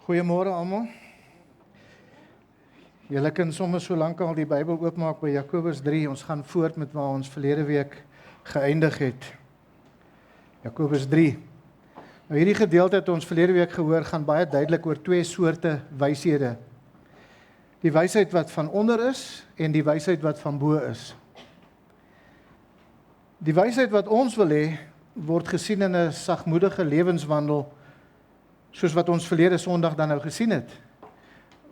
Goeiemôre almal. Julle kan sommer so lank al die Bybel oopmaak by Jakobus 3. Ons gaan voort met waar ons verlede week geëindig het. Jakobus 3. Nou hierdie gedeelte het ons verlede week gehoor gaan baie duidelik oor twee soorte wyshede. Die wysheid wat van onder is en die wysheid wat van bo is. Die wysheid wat ons wil hê, word gesien in 'n sagmoedige lewenswandel, soos wat ons verlede Sondag dan nou gesien het.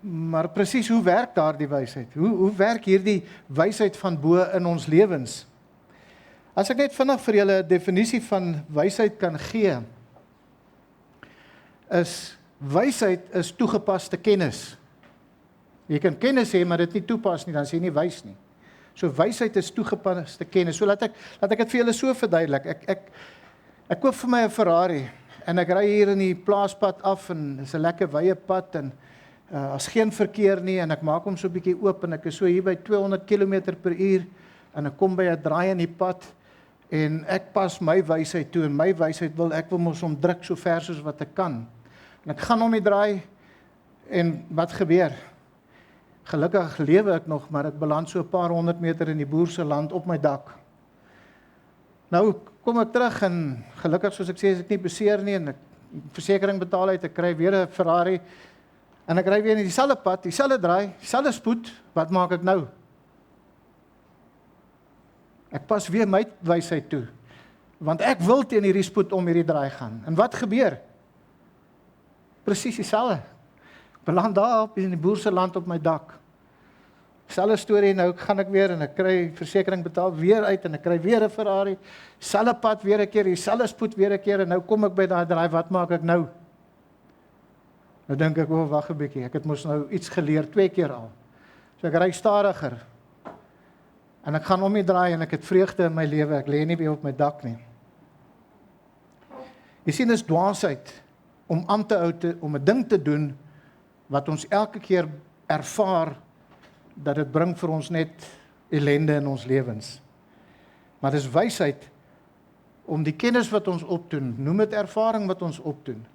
Maar presies hoe werk daardie wysheid? Hoe werk hierdie wysheid van bo in ons lewens? As ek net vinnig vir julle 'n definisie van wysheid kan gee, is wysheid is toegepaste kennis. Jy kan kennis hê, maar dit nie toepas nie, dan sê jy nie wys nie. So wysheid is toegepaste kennis. So laat ek dit vir julle so verduidelik. Ek koop vir my 'n Ferrari en ek ry hier in die plaaspad af en dis 'n lekker wye pad en as geen verkeer nie en ek maak hom so 'n bietjie oop en ek is so hier by 200 km/h en ek kom by 'n draai in die pad en ek pas my wysheid toe en my wysheid ek wil mos hom druk so ver soos wat ek kan. En ek gaan om die draai en wat gebeur? Gelukkig lewe ek nog, maar ek beland so 'n paar 100 meter in die boer se land op my dak. Nou kom ek terug en gelukkig soos ek sê is ek nie beseer nie en ek versekering betaal uit, ek kry weer 'n Ferrari en ek ry weer in dieselfde pad, dieselfde draai, dieselfde spoed. Wat maak ek nou? Ek pas weer my wysheid toe, want ek wil teen hierdie spoed om hierdie draai gaan. En wat gebeur? Presies dieselfde. Ek beland daar op in die boer se land op my dak. Selfe storie, nou gaan ek weer en ek kry versekering betaal weer uit en ek kry weer 'n Ferrari, selfe pad weer 'n keer, dieselfde spoed weer 'n keer en nou kom ek by daai draai, wat maak ek nou? Nou dink ek, wag 'n bietjie, ek het mos nou iets geleer 2 keer al. So ek ry stadiger. En ek gaan om die draai en ek het vreugde in my lewe, ek lê nie weer op my dak nie. Jy sien, dis dwaasheid om aan te hou om 'n ding te doen wat ons elke keer ervaar dat dit bring vir ons net ellende in ons lewens. Maar dis wysheid om die kennis wat ons opdoen, noem dit ervaring wat ons opdoen,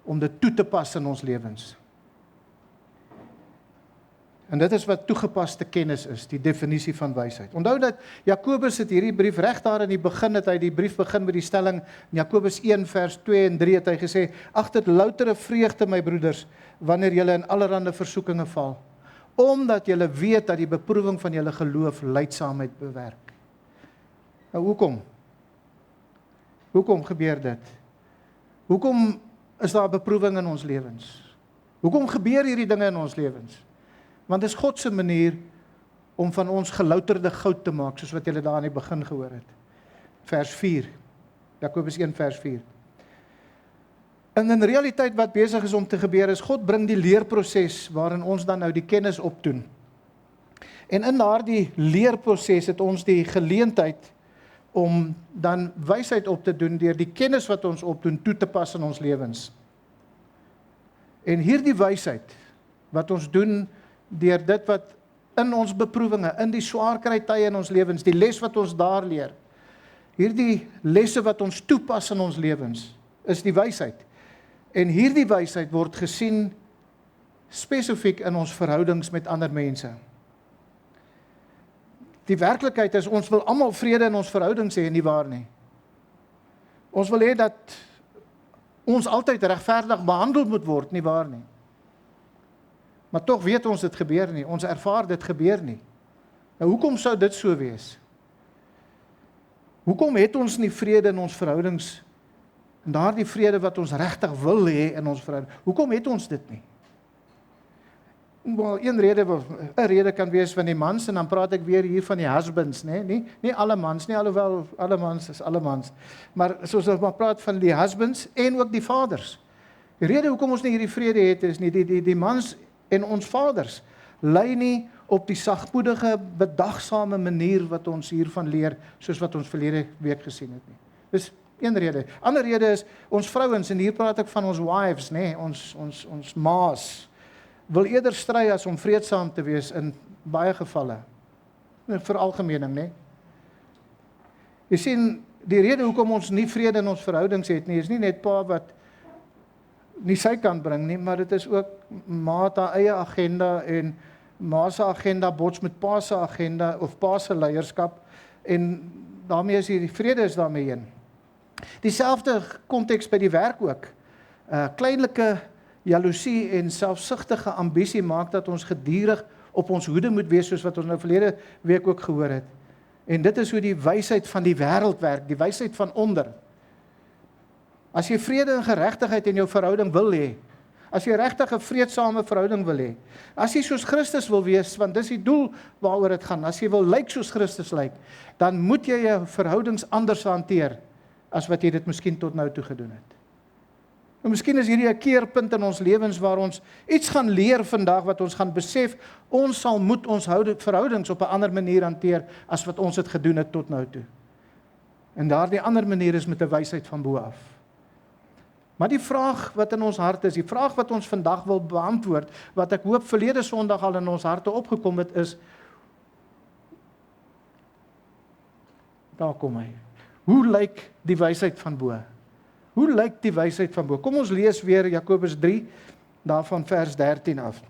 om dit toe te pas in ons lewens. En dit is wat toegepaste kennis is, die definisie van wysheid. Onthou dat Jakobus het hierdie brief reg daar in die begin, het hy die brief begin met die stelling, in Jakobus 1 vers 2 en 3 het hy gesê, ag dit loutere vreugde my broeders, wanneer julle in allerlei versoekinge val, omdat julle weet dat die beproewing van julle geloof lydsaamheid bewerk. Nou hoekom? Hoekom gebeur dit? Hoekom is daar beproewing in ons lewens? Hoekom gebeur hierdie dinge in ons lewens? Want dit is God se manier om van ons gelouterde goud te maak, soos wat julle daar aan die begin gehoor het. Vers 4, Jakobus 1 vers 4. En in realiteit wat besig is om te gebeur is, God bring die leerproses waarin ons dan nou die kennis opdoen. En in daardie leerproses het ons die geleentheid om dan wysheid op te doen deur die kennis wat ons opdoen toe te pas in ons lewens. En hierdie wysheid wat ons doen deur dit wat in ons beproewinge, in die swaar kry tye in ons lewens, die les wat ons daar leer, hierdie lesse wat ons toepas in ons lewens, is die wysheid. En hierdie wysheid word gesien spesifiek in ons verhoudings met ander mense. Die werklikheid is, ons wil almal vrede in ons verhoudings hê, nie waar nie. Ons wil hê dat ons altyd regverdig behandel moet word, nie waar nie. Maar tog weet ons dit gebeur nie, ons ervaar dit gebeur nie. Nou hoekom sou dit so wees? Hoekom het ons nie vrede in ons verhoudings, en daardie vrede wat ons regtig wil hê in ons verhouding, hoekom het ons dit nie? Wel, een rede kan wees van die mans, en dan praat ek weer hier van die husbands, nie alle mans, nie alhoewel alle mans is alle mans, maar soos ons maar praat van die husbands en ook die vaders. Die rede hoekom ons nie hierdie vrede het is nie, die mans en ons vaders lei nie op die sagmoedige, bedagsame manier wat ons hiervan leer, soos wat ons verlede week gesien het nie. Dis een rede. Ander rede is, ons vrouens, en hier praat ek van ons wives, ons maas, wil eerder stry as om vreedsaam te wees in baie gevalle. Vir algemeening, Jy sien, die rede hoekom ons nie vrede in ons verhoudings het nie, is nie net pa wat nie sy kan bring nie, maar dit is ook ma het haar eie agenda en ma se agenda bots met pa se agenda of pa se leierskap en daarmee is die vrede is daarmee heen. Dieselfde konteks by die werk ook. Kleinlike jaloesie en selfsugtige ambisie maak dat ons gedurig op ons hoede moet wees, soos wat ons nou verlede week ook gehoor het. En dit is hoe die wysheid van die wêreld werk, die wysheid van onder. As jy vrede en geregtigheid in jou verhouding wil hê, as jy regtig 'n vreedsame verhouding wil hê, as jy soos Christus wil wees, want dis die doel waaroor dit gaan, as jy wil lyk soos Christus lyk, dan moet jy jou verhoudings anders hanteer, as wat jy dit miskien tot nou toe gedoen het. En miskien is hierdie 'n keerpunt in ons lewens waar ons iets gaan leer vandag wat ons gaan besef, ons sal moet ons verhoudings op 'n ander manier hanteer as wat ons het gedoen het tot nou toe. En daardie ander manier is met 'n wysheid van bo af. Maar die vraag wat in ons hart is, die vraag wat ons vandag wil beantwoord, wat ek hoop verlede Sondag al in ons harte opgekom het is, daar kom hy. Hoe lyk die wysheid van bo? Hoe lyk die wysheid van bo? Kom ons lees weer Jakobus 3, daarvan vers 13 af.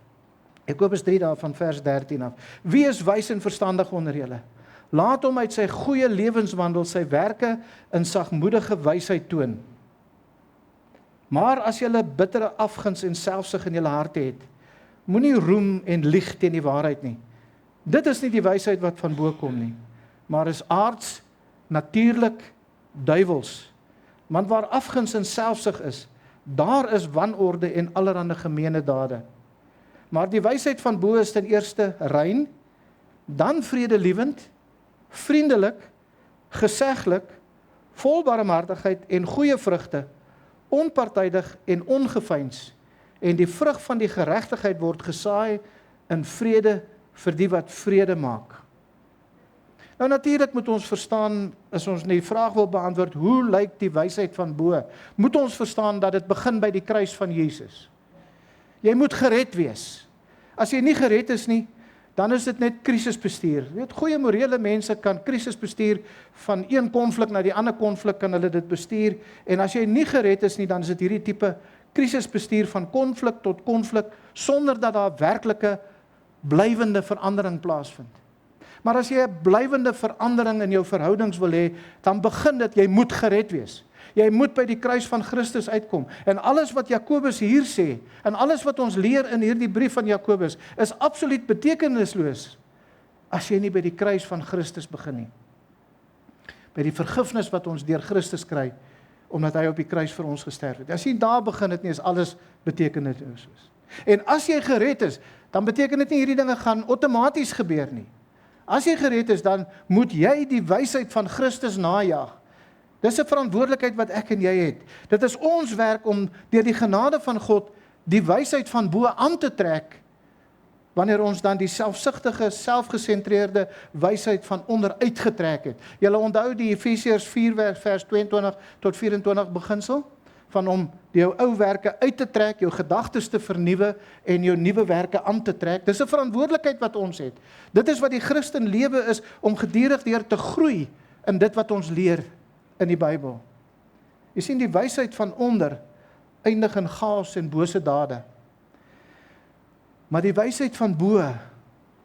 Jakobus 3, daarvan vers 13 af. Wie is wys en verstandig onder julle? Laat hom uit sy goeie lewenswandel sy werke in sagmoedige wysheid toon. Maar as julle bittere afguns en selfsug in julle harte het, moenie roem en lieg teen die waarheid nie. Dit is nie die wysheid wat van bo kom nie, maar is aards, natuurlik, duiwels. Want waar afguns en selfsug is, daar is wanorde en allerlei gemeene dade. Maar die wysheid van bo is ten eerste rein, dan vredelievend, vriendelik, geseglik, vol barmhartigheid en goeie vrugte, onpartydig en ongeveins, en die vrug van die geregtigheid word gesaai in vrede vir die wat vrede maak. Nou natuurlik moet ons verstaan, as ons die vraag wil beantwoord, hoe lyk die wysheid van bo? Moet ons verstaan dat dit begin by die kruis van Jesus. Jy moet gered wees. As jy nie gered is nie, dan is dit net krisisbestuur. Weet, goeie morele mense kan krisisbestuur van een konflik na die ander konflik kan hulle dit bestuur, en as jy nie gered is nie, dan is dit hierdie tipe krisisbestuur van konflik tot konflik, sonder dat daar werklike, blywende verandering plaasvind. Maar as jy 'n blywende verandering in jou verhoudings wil hê, dan begin dit, jy moet gered wees. Jy moet by die kruis van Christus uitkom. En alles wat Jakobus hier sê, en alles wat ons leer in hierdie brief van Jakobus, is absoluut betekenisloos, as jy nie by die kruis van Christus begin nie. By die vergifnis wat ons deur Christus kry, omdat hy op die kruis vir ons gesterf het. As jy daar begin het nie, is alles betekenisloos. En as jy gered is, dan beteken dit nie hierdie dinge gaan outomaties gebeur nie. As jy gered is, dan moet jy die wysheid van Christus najag. Dis 'n verantwoordelikheid wat ek en jy het. Dit is ons werk om deur die genade van God die wysheid van bo aan te trek, wanneer ons dan die selfsugtige, selfgesentreerde wysheid van onder uitgetrek het. Julle onthou die Efesiërs 4 vers 22 tot 24 beginsel? Van om jou ou werke uit te trek, jou gedagtes te vernuwe en jou nuwe werke aan te trek. Dis 'n verantwoordelikheid wat ons het. Dit is wat die Christen lewe is, om gedurig deur te groei in dit wat ons leer in die Bybel. Jy sien, die wysheid van onder eindig in chaos en bose dade. Maar die wysheid van bo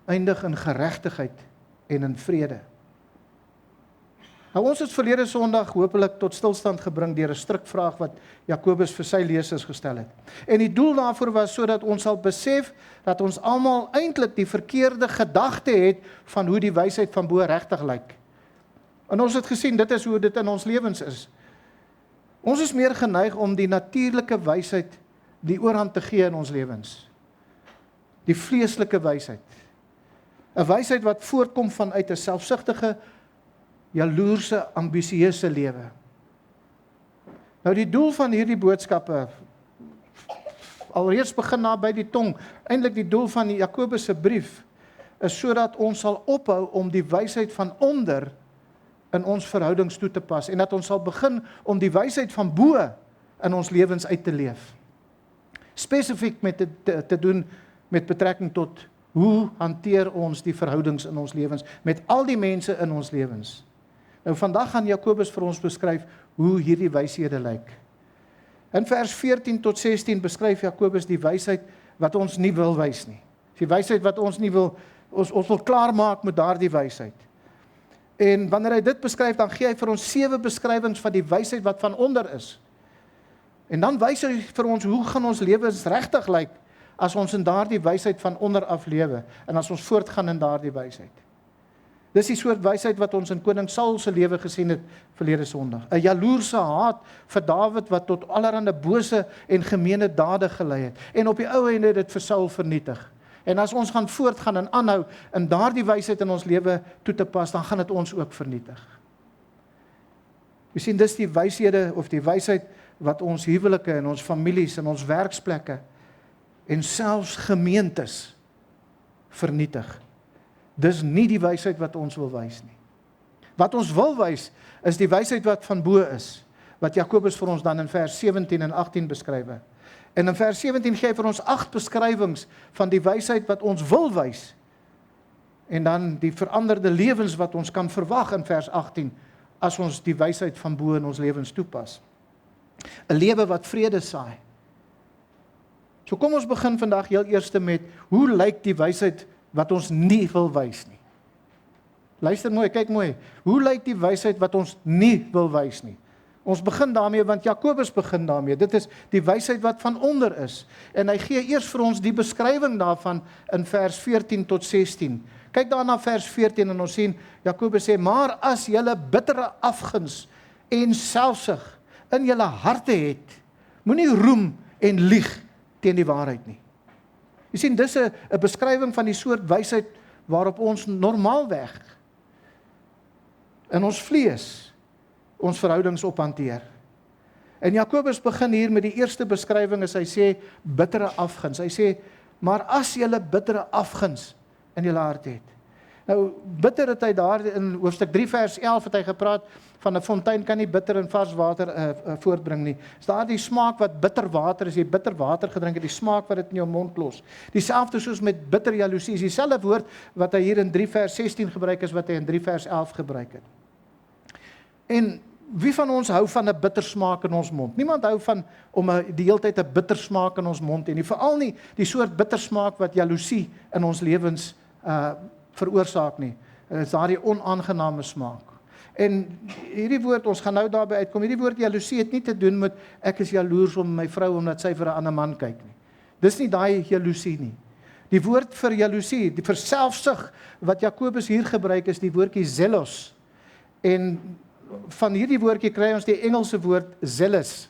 eindig in geregtigheid en in vrede. Nou, ons het verlede Sondag hopelik tot stilstand gebring deur 'n strikvraag wat Jakobus vir sy lesers gestel het. En die doel daarvoor was sodat ons sal besef dat ons almal eintlik die verkeerde gedagte het van hoe die wysheid van bo regtig lyk. En ons het gesien, dit is hoe dit in ons lewens is. Ons is meer geneig om die natuurlike wysheid die oorhand te gee in ons lewens. Die vleeslike wysheid. 'n Wysheid wat voortkom vanuit 'n selfsugtige, jaloerse, ambisieuse lewe. Nou die doel van hierdie boodskappe, alreeds begin na by die tong, eintlik die doel van die Jakobus se brief, is sodat ons sal ophou om die wysheid van onder in ons verhoudings toe te pas, en dat ons sal begin om die wysheid van bo in ons lewens uit te leef. Spesifiek met te doen met betrekking tot hoe hanteer ons die verhoudings in ons lewens, met al die mense in ons lewens. Nou vandag gaan Jakobus vir ons beskryf hoe hierdie wyshede lyk. In vers 14 tot 16 beskryf Jakobus die wysheid wat ons nie wil wys nie. Die wysheid wat ons nie wil, ons wil klaarmaak met daardie wysheid. En wanneer hy dit beskryf, dan gee hy vir ons 7 beskrywings van die wysheid wat van onder is. En dan wys hy vir ons, hoe gaan ons lewens regtig lyk, as ons in daardie wysheid van onder af lewe, en as ons voortgaan in daardie wysheid. Dis die soort wysheid wat ons in koning Saul se lewe gesien het verlede Sondag. 'n Jaloerse haat vir Dawid wat tot allerlei bose en gemeene dade gelei het. En op die ou einde het dit vir Saul vernietig. En as ons gaan voortgaan en aanhou in daardie wysheid in ons lewe toe te pas, dan gaan dit ons ook vernietig. Jy sien, dis die wyshede of die wysheid wat ons huwelike en ons families en ons werksplekke en selfs gemeentes vernietig. Dis nie die wysheid wat ons wil wys nie. Wat ons wil wys, is die wysheid wat van bo is, wat Jakobus vir ons dan in vers 17 en 18 beskryf. En in vers 17 gee hy vir ons 8 beskrywings van die wysheid wat ons wil wys, en dan die veranderde lewens wat ons kan verwag in vers 18, as ons die wysheid van bo in ons lewens toepas. 'n Lewe wat vrede saai. So kom ons begin vandag heel eers met, hoe lyk die wysheid wat ons nie wil wys nie? Luister mooi, kyk mooi. Hoe lyk die wysheid wat ons nie wil wys nie? Ons begin daarmee, want Jakobus begin daarmee. Dit is die wysheid wat van onder is. En hy gee eers vir ons die beskrywing daarvan in vers 14 tot 16. Kyk daar na vers 14 en ons sien, Jakobus sê, maar as julle bittere afguns en selfsug in julle harte het, moenie roem en lieg teen die waarheid nie. Jy sien, dis 'n beskrywing van die soort wysheid waarop ons normaalweg in ons vlees ons verhoudings op hanteer. En Jakobus begin hier met die eerste beskrywing, as hy sê bittere afguns. Hy sê, maar as julle bittere afguns in julle hart het. Nou, bitter het hy daar in hoofstuk 3 vers 11 het hy gepraat van 'n fontein kan nie bitter en vars water voortbring nie. Is daar die smaak wat bitter water, as jy bitter water gedrink het, die smaak wat dit in jou mond los. Dieselfde soos met bitter jaloesie, is dieselfde woord wat hy hier in 3 vers 16 gebruik is, wat hy in 3 vers 11 gebruik het. En wie van ons hou van 'n bitter smaak in ons mond? Niemand hou van om die hele tyd 'n bitter smaak in ons mond en veral nie die soort bitter smaak wat jaloesie in ons lewens veroorsaak nie. Dit is daardie onaangename smaak. En hierdie woord, ons gaan nou daarby uitkom, hierdie woord jaloesie het nie te doen met ek is jaloers om my vrou omdat sy vir 'n ander man kyk nie. Dis nie daai jaloesie nie. Die woord vir jaloesie, vir selfsug wat Jakobus hier gebruik, is die woordjie zelos. En van hierdie woordjie kry ons die Engelse woord zealous.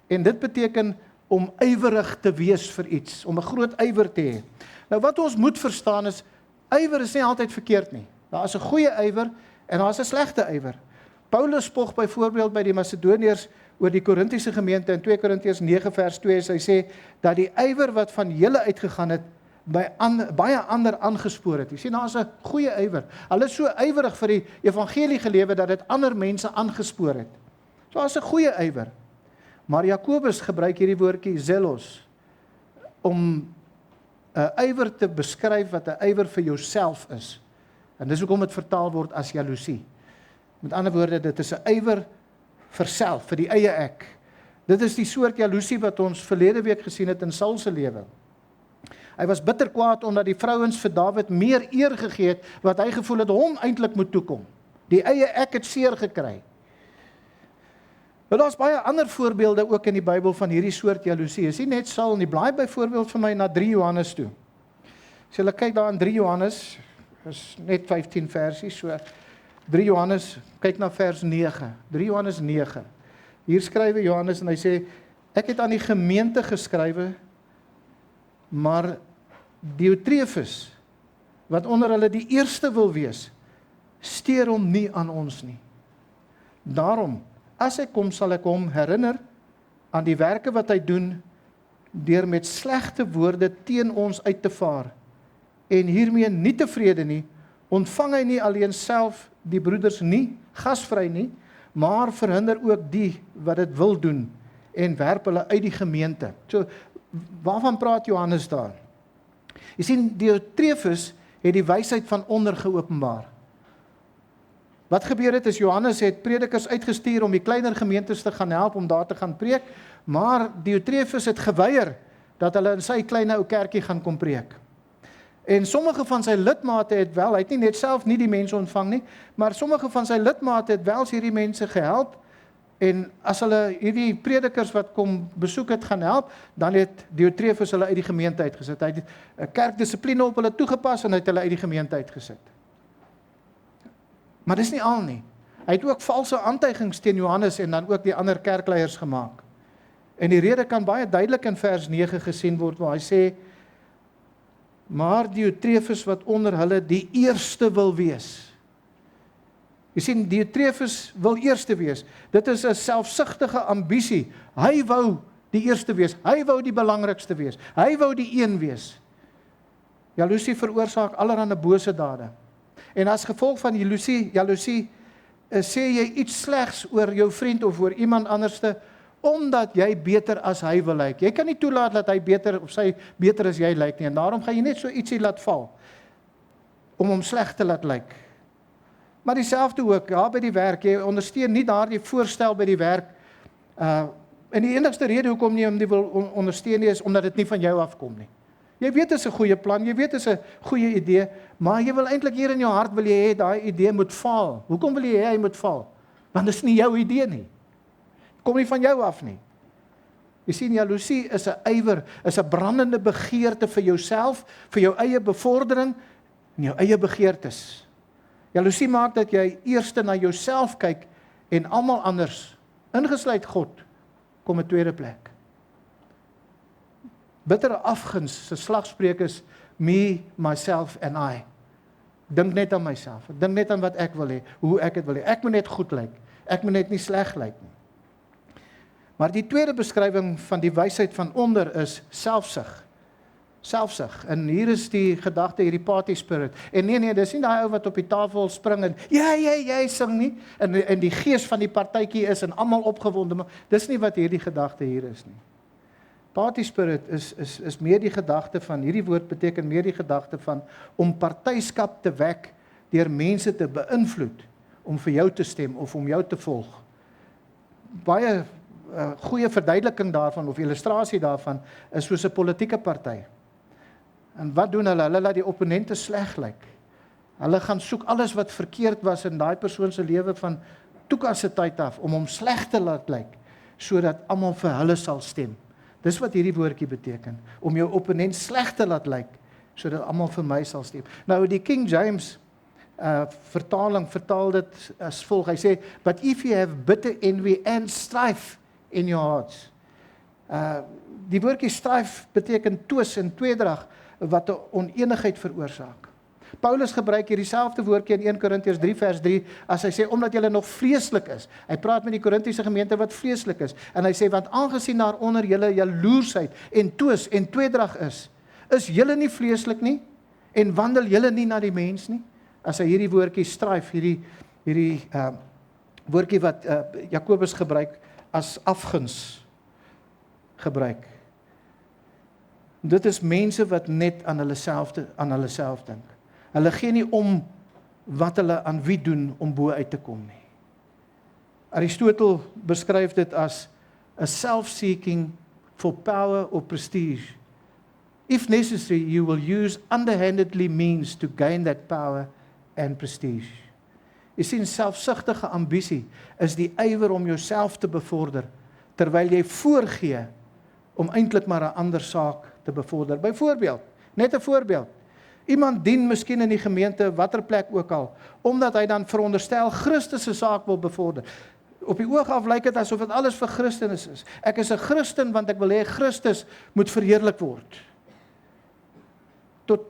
En dit beteken om ywerig te wees vir iets, om 'n groot ywer te hê. Nou wat ons moet verstaan is, ywer is nie altyd verkeerd nie. Daar is 'n goeie ywer en daar is 'n slegte ywer. Paulus spog byvoorbeeld by die Macedoniërs oor die Korintiese gemeente in 2 Korintiërs 9 vers 2, hy sê dat die ywer wat van julle uitgegaan het, baie ander aangespoor het. Jy sien, daar is 'n goeie ywer. Hulle is so ywerig vir die evangelie gelewe dat dit ander mense aangespoor het. So daar is 'n goeie ywer. Maar Jakobus gebruik hierdie woordjie zelos om 'n ywer te beskryf wat 'n ywer vir jouself is. En dis hoekom dit vertaal word as jaloesie. Met ander woorde, dit is 'n ywer vir self, vir die eie ek. Dit is die soort jaloesie wat ons verlede week gesien het in Saul se lewe. Hy was bitter kwaad omdat die vrouens vir Dawid meer eer gegee het, wat hy gevoel het hom eintlik moet toekom. Die eie ek het seer gekry. Maar daar's baie ander voorbeelde ook in die Bybel van hierdie soort jaloesie. Is nie net Saul nie, blaai byvoorbeeld vir my na 3 Johannes toe. As jy kyk daar in 3 Johannes, is net 15 versies, so 3 Johannes, kyk na vers 9. 3 Johannes 9. Hier skrywe Johannes en hy sê, ek het aan die gemeente geskrywe, maar Diotrefus, wat onder hulle die eerste wil wees, steur hom nie aan ons nie. Daarom, as hy kom, sal ek hom herinner aan die werke wat hy doen, deur met slegte woorde teen ons uit te vaar, en hiermee nie tevrede nie, ontvang hy nie alleen self die broeders nie, gasvry nie, maar verhinder ook die wat dit wil doen, en werp hulle uit die gemeente. So, waarvan praat Johannes daar? Jy sien, Diotrefus het die wysheid van onder geopenbaar. Wat gebeur het is, Johannes het predikers uitgestuur om die kleiner gemeentes te gaan help, om daar te gaan preek, Maar Diotrefus het geweier dat hulle in sy klein ou kerkie gaan kom preek. En sommige van sy lidmate het wel, hy het nie net self nie die mense ontvang nie, maar sommige van sy lidmate het wel hierdie mense gehelp, en as hulle hierdie predikers wat kom besoek het gaan help, dan het Diotrefus hulle uit die gemeente uitgesit. Hy het kerkdissipline op hulle toegepas en hy het hulle uit die gemeente uitgesit. Maar dis nie al nie. Hy het ook valse aantuigings teen Johannes en dan ook die ander kerkleiers gemaak. En die rede kan baie duidelik in vers 9 gesien word, waar hy sê, maar Diotrefus wat onder hulle die eerste wil wees. Jy sien, Diotrefus wil eerste wees. Dit is 'n selfsugtige ambisie. Hy wou die eerste wees. Hy wou die belangrikste wees. Hy wou die een wees. Jaloesie veroorsaak allerlei bose dade. En as gevolg van jaloesie sê jy iets slegs oor jou vriend of oor iemand anderste, omdat jy beter as hy wil lyk. Jy kan nie toelaat dat hy beter of sy beter as jy lyk nie, en daarom gaan jy net so ietsie laat val, om hom sleg te laat lyk. Maar dieselfde ook, ja, by die werk, jy ondersteun nie daardie voorstel by die werk, en die enigste rede hoekom jy hom nie wil ondersteun nie, is omdat dit nie van jou afkom nie. Jy weet dit is 'n goeie plan, jy weet dit is 'n goeie idee, maar jy wil eintlik hier in jou hart wil jy hê daai idee moet faal. Hoekom wil jy hê hy moet faal? Want dit is nie jou idee nie. Kom nie van jou af nie. Jy sien, jaloesie is 'n ywer, is 'n brandende begeerte vir jouself, vir jou eie bevordering en jou eie begeertes. Jaloesie maak dat jy eerste na jouself kyk en almal anders, ingesluit God, kom 'n tweede plek. Bittere afguns se slagspreuk is me, myself and I. Dink net aan myself, dink net aan wat ek wil hê, hoe ek dit wil hê. Ek moet net goed lyk, ek moet net nie sleg lyk nie. Maar die tweede beskrywing van die wysheid van onder is selfsug. Selfsug. En hier is die gedagte, hierdie party spirit. En nee, dis nie daai ou wat op die tafel spring en jy sing nie. En die gees van die partytjie is en almal opgewonde, maar dis nie wat hierdie gedagte hier is nie. Party spirit is meer die gedagte van, hierdie woord beteken meer die gedagte van om partyskap te wek deur mense te beïnvloed om vir jou te stem of om jou te volg. Baie goeie verduideliking daarvan of illustrasie daarvan is soos 'n politieke party. En wat doen hulle? Hulle laat die opponente sleg lyk. Hulle gaan soek alles wat verkeerd was in daai persoon se lewe van toekas se tyd af om hom sleg te laat lyk, sodat almal vir hulle sal stem. Dis wat hierdie woordjie beteken, om jou opponent sleg te laat lyk, sodat almal vir my sal stem. Nou die King James vertaling vertaal dit as volg. Hy sê, but if you have bitter envy and strife in your hearts. Die woordjie strife beteken twis en tweedrag wat 'n oneenigheid veroorsaak. Paulus gebruik hier dieselfde woordjie in 1 Korintiërs 3 vers 3 as hy sê omdat julle nog vleeslik is. Hy praat met die Korintiese gemeente wat vleeslik is en hy sê want aangesien daaronder julle jaloersheid en twis en tweedrag is julle nie vleeslik nie en wandel julle nie na die mens nie. As hy hierdie woordjie strife, hierdie woordjie wat Jakobus gebruik as afguns gebruik. Dit is mense wat net aan hulle self dink. Hulle gee nie om wat hulle aan wie doen om bo uit te kom nie. Aristotle beskryf dit as a self-seeking for power or prestige. If necessary, you will use underhandedly means to gain that power and prestige. Jy sien, selfsugtige ambisie is die ywer om jouself te bevorder, terwyl jy voorgee om eintlik maar 'n ander saak te bevorder. Byvoorbeeld, net 'n voorbeeld. Iemand dien miskien in die gemeente, watter plek ook al, omdat hy dan veronderstel Christus se saak wil bevorder. Op die oog af lyk dit asof dit alles vir Christus is. Ek is 'n Christen want ek wil hê Christus moet verheerlik word. Tot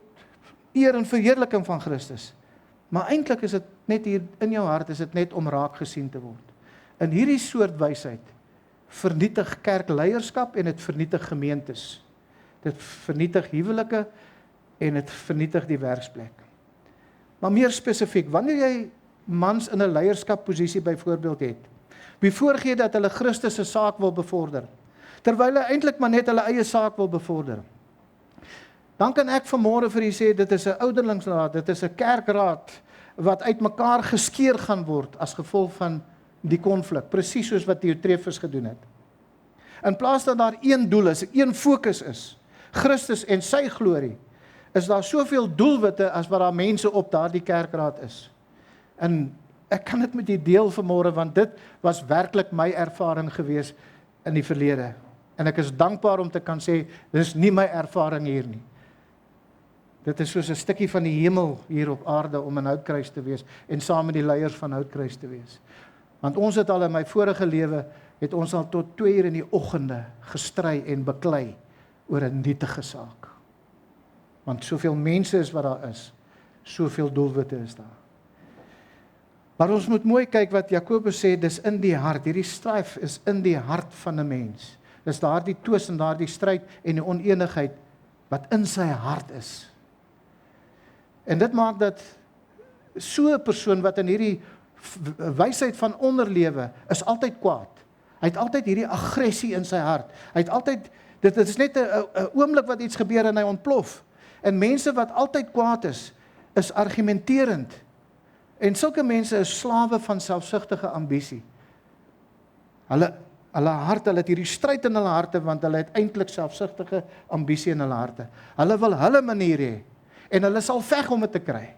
eer en verheerliking van Christus. Maar eintlik is dit net hier in jou hart, is dit net om raak gesien te word. In hierdie soort wysheid vernietig kerkleierskap en dit vernietig gemeentes. Dit vernietig huwelike en dit vernietig die werksplek. Maar meer spesifiek, wanneer jy mans in 'n leierskapposisie byvoorbeeld het, wie voorgee dat hulle Christus se saak wil bevorder, terwyl hulle eintlik maar net hulle eie saak wil bevorder, dan kan ek vanmôre vir u sê, dit is 'n ouderlingsraad, dit is 'n kerkraad, wat uitmekaar geskeur gaan word, as gevolg van die konflik, presies soos wat Diotrefus gedoen het. In plaas dat daar een doel is, een fokus is, Christus en sy glorie, is daar soveel doelwitte as wat daar mense op daardie kerkraad is. En ek kan dit met u deel vanmôre, want dit was werklik my ervaring gewees in die verlede. En ek is dankbaar om te kan sê, dit is nie my ervaring hier nie. Dit is soos 'n stukkie van die hemel hier op aarde om in Houtkruis te wees en saam met die leiers van Houtkruis te wees. Want ons het al in my vorige lewe, het ons al tot 2 uur in die oggende gestry en beklei oor 'n nietige saak. Want soveel mense is wat daar is, soveel doelwitte is daar. Maar ons moet mooi kyk wat Jakobus sê, dis in die hart, hierdie strife is in die hart van 'n mens. Dis daardie twis en daardie stryd en die oneenigheid wat in sy hart is. En dit maak dat so 'n persoon wat in hierdie wysheid van onderlewe is altyd kwaad. Hy het altyd hierdie aggressie in sy hart. Hy het altyd, dit is net 'n oomblik wat iets gebeur en hy ontplof. En mense wat altyd kwaad is argumenterend. En sulke mense is slawe van selfsugtige ambisie. Hulle harte, hulle het hierdie stryd in hulle harte, want hulle het eintlik selfsugtige ambisie in hulle harte. Hulle wil hulle manier hê, en hulle sal veg om dit te kry.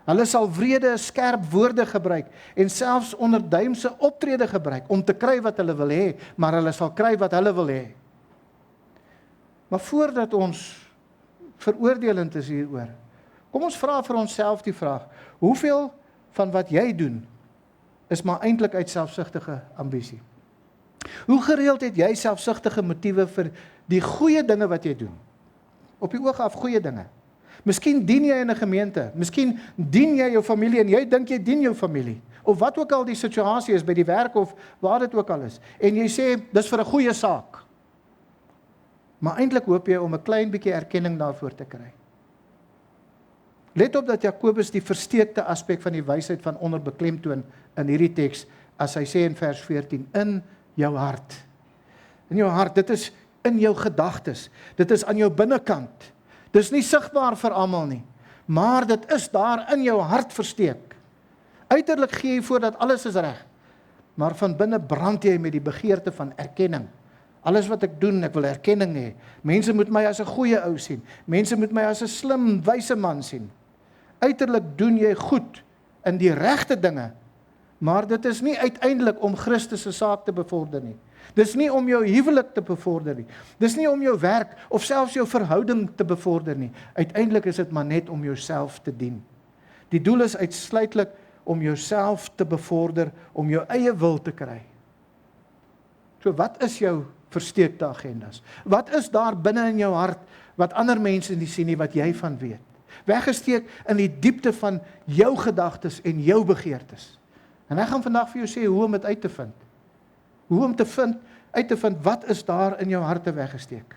Hulle sal wrede, skerp woorde gebruik, en selfs onderduimse optrede gebruik, om te kry wat hulle wil hê, maar hulle sal kry wat hulle wil hê. Maar voordat ons veroordelend is hieroor, kom ons vra vir onsself die vraag, hoeveel van wat jy doen, is maar eintlik uit selfsugtige ambisie? Hoe gereeld het jy selfsugtige motiewe vir die goeie dinge wat jy doen? Op die oog af goeie dinge. Miskien dien jy in 'n gemeente, miskien dien jy jou familie en jy dink jy dien jou familie, of wat ook al die situasie is by die werk of waar dit ook al is, en jy sê, dis vir 'n goeie saak. Maar eintlik hoop jy om 'n klein bietjie erkenning daarvoor te kry. Let op dat Jakobus die versteekte aspek van die wysheid van onder beklemtoon in hierdie teks, as hy sê in vers 14, in jou hart. In jou hart, dit is in jou gedagtes, dit is aan jou binnekant. Dit is nie sigbaar vir almal nie, maar dit is daar in jou hart versteek. Uiterlik gee jy voor dat alles is reg, maar van binne brand jy met die begeerte van erkenning. Alles wat ek doen, ek wil erkenning hê. Mense moet my as 'n goeie ou sien. Mense moet my as 'n slim, wyse man sien. Uiterlik doen jy goed in die regte dinge, maar dit is nie uiteindelik om Christus se saak te bevorder nie. Dis nie om jou huwelik te bevorder nie. Dis nie om jou werk of selfs jou verhouding te bevorder nie. Uiteindelik is dit maar net om jouself te dien. Die doel is uitsluitlik om jouself te bevorder, om jou eie wil te kry. So wat is jou versteekte agendas? Wat is daar binne in jou hart wat ander mense nie sien nie, wat jy van weet? Weggesteek in die diepte van jou gedagtes en jou begeertes. En ek gaan vandag vir jou sê hoe om dit uit te vind. Hoe om uit te vind wat is daar in jou harte weggesteek.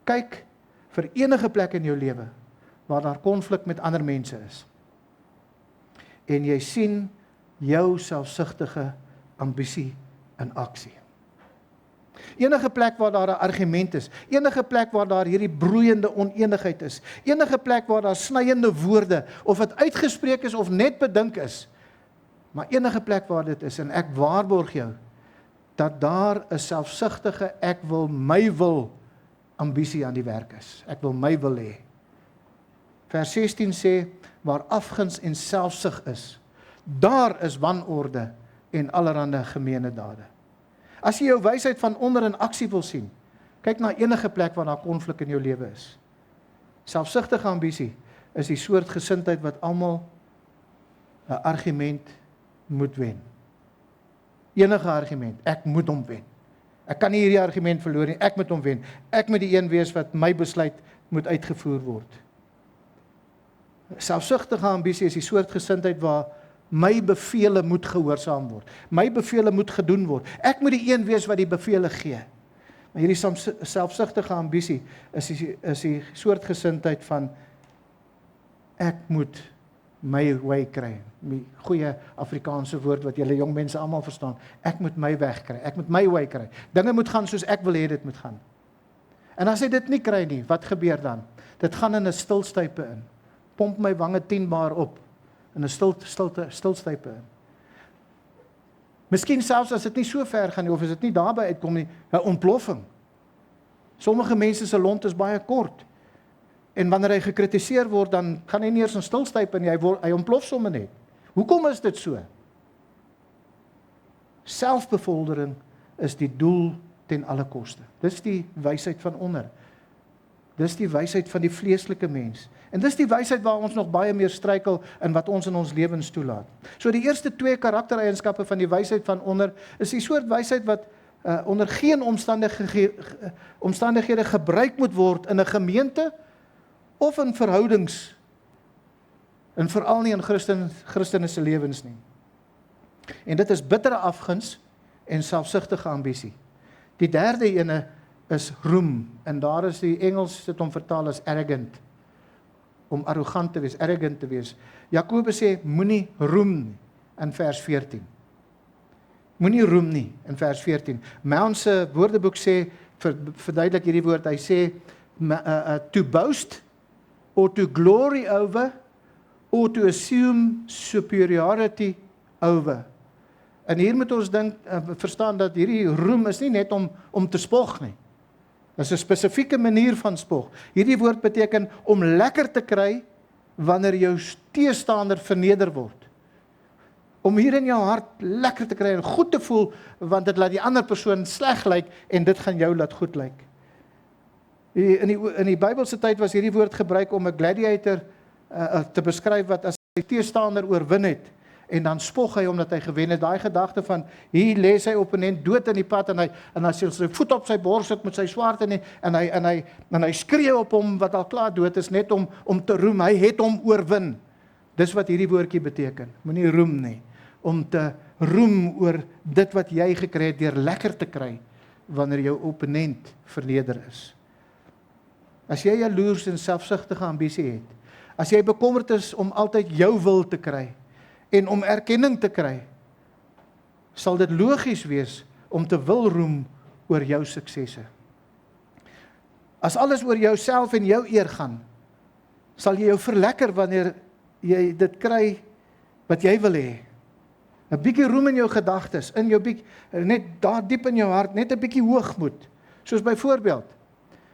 Kyk vir enige plek in jou lewe waar daar konflik met ander mense is. En jy sien jou selfsugtige ambisie in aksie. Enige plek waar daar 'n argument is, enige plek waar daar hierdie broeiende oneenigheid is, enige plek waar daar snyende woorde, of dit uitgespreek is of net bedink is, maar enige plek waar dit is, en ek waarborg jou, dat daar 'n selfsugtige ek wil my wil ambisie aan die werk is. Ek wil my wil hê. Vers 16 sê, waar afguns en selfsug is, daar is wanorde en allerhande gemeene dade. As jy jou wysheid van onder in aksie wil sien, kyk na enige plek waar daar konflik in jou lewe is. Selfsugtige ambisie is die soort gesindheid wat almal 'n argument moet wen. Enige argument, ek moet hom wen. Ek kan nie hierdie argument verloor nie, ek moet hom wen. Ek moet die een wees wat my besluit moet uitgevoer word. Selfsugtige ambisie is die soort gesindheid waar my bevele moet gehoorsaam word. My bevele moet gedoen word. Ek moet die een wees wat die bevele gee. Maar hierdie selfsugtige ambisie is die soort gesindheid van ek moet my way kry. Die goeie Afrikaanse woord wat julle jong mense almal verstaan. Ek moet my weg kry. Ek moet my way kry. Dinge moet gaan soos ek wil hê dit moet gaan. En as jy dit nie kry nie, wat gebeur dan? Dit gaan in 'n stilstype in. Pomp my wange 10 bar op in 'n stilstype in. Miskien selfs as dit nie so ver gaan nie, of as dit nie daarby uitkom nie, 'n ontploffing. Sommige mense se lont is baie kort. En wanneer hy gekritiseer word, dan gaan hy nie eers in stilstyp en hy ontplof sommer net. Hoekom is dit so? Selfbevoldering is die doel ten alle koste. Dis die wysheid van onder. Dis die wysheid van die vleeslike mens. En dis die wysheid waar ons nog baie meer struikel in wat ons in ons lewens toelaat. So die eerste 2 karaktereienskappe van die wysheid van onder is die soort wysheid wat onder geen omstandighede gebruik moet word in 'n gemeente of in verhoudings, en veral nie in Christene se lewens nie. En dit is bittere afguns en selfsugtige ambisie. Die derde ene is roem, en daar is die Engels dit om vertaal as arrogant, om arrogant te wees, arrogant te wees. Jakobus sê, moenie roem nie, in vers 14. Moenie roem nie, in vers 14. Mounce se woordeboek sê, verduidelik hierdie woord, hy sê, to boast, or to glory over, or to assume superiority over. En hier moet ons verstaan dat hierdie roem is nie net om te spog nie. Dit is 'n spesifieke manier van spog. Hierdie woord beteken om lekker te kry wanneer jou teestander verneder word. Om hier in jou hart lekker te kry en goed te voel, want dit laat die ander persoon sleg lyk en dit gaan jou laat goed lyk. In die Bybelse tyd was hierdie woord gebruik om 'n gladiator te beskryf wat as sy teestander oorwin het, en dan spog hy omdat hy gewen het. Daai gedagte van, hier lê sy opponent dood in die pad, en hy sê sy voet op sy bors sit met sy swaard, en hy skree op hom wat al klaar dood is, net om te roem, hy het hom oorwin. Dis wat hierdie woordjie beteken, moenie roem nie, om te roem oor dit wat jy gekry het, deur lekker te kry, wanneer jou opponent verneder is. As jy jaloers en selfsugtige ambisie het, as jy bekommerd is om altyd jou wil te kry, en om erkenning te kry, sal dit logies wees om te wil roem oor jou suksesse. As alles oor jouself en jou eer gaan, sal jy jou verlekker wanneer jy dit kry wat jy wil hê. 'n bietjie roem in jou gedagtes, in jou bietjie, net daar diep in jou hart, net 'n bietjie hoogmoed. Soos byvoorbeeld,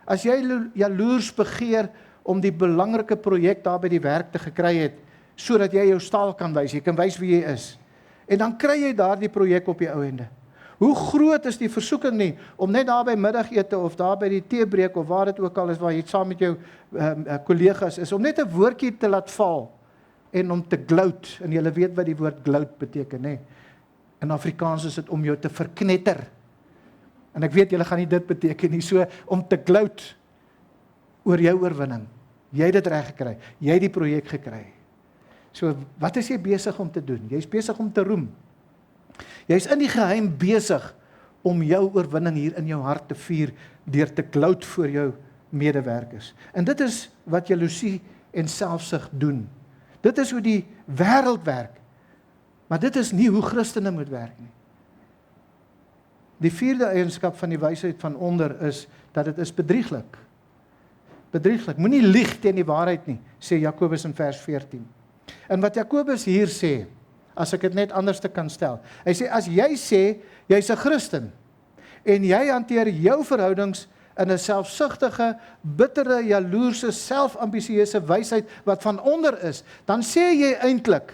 as jy jaloers begeer om die belangrike projek daar by die werk te gekry het, sodat jy jou staal kan wys, jy kan wys wie jy is. En dan kry jy daar die projek op die ou ende. Hoe groot is die versoeking nie, om net daar by middagete, of daar by die teebreek, of waar dit ook al is, waar jy saam met jou kollegas is, om net 'n woordjie te laat val, en om te gloat, en julle weet wat die woord gloat beteken, hè? In Afrikaans is dit om jou te verknetter. En ek weet julle gaan nie dit beteken nie, so om te gloat oor jou oorwinning. Jy het dit reg gekry, jy het die projek gekry. So, wat is jy besig om te doen? Jy is besig om te roem. Jy is in die geheim besig om jou oorwinning hier in jou hart te vier, deur te gloat voor jou medewerkers. En dit is wat jaloesie en selfsug doen. Dit is hoe die wêreld werk. Maar dit is nie hoe Christene moet werk nie. Die vierde eienskap van die wysheid van onder is, dat dit is bedrieglik. Bedrieglik. Moenie lieg teen die waarheid nie, sê Jakobus in vers 14. En wat Jakobus hier sê, as ek dit net anders te kan stel, hy sê, as jy sê, jy's 'n Christen, en jy hanteer jou verhoudings in 'n selfsugtige, bittere, jaloerse, selfambisieuse wysheid wat van onder is, dan sê jy eintlik,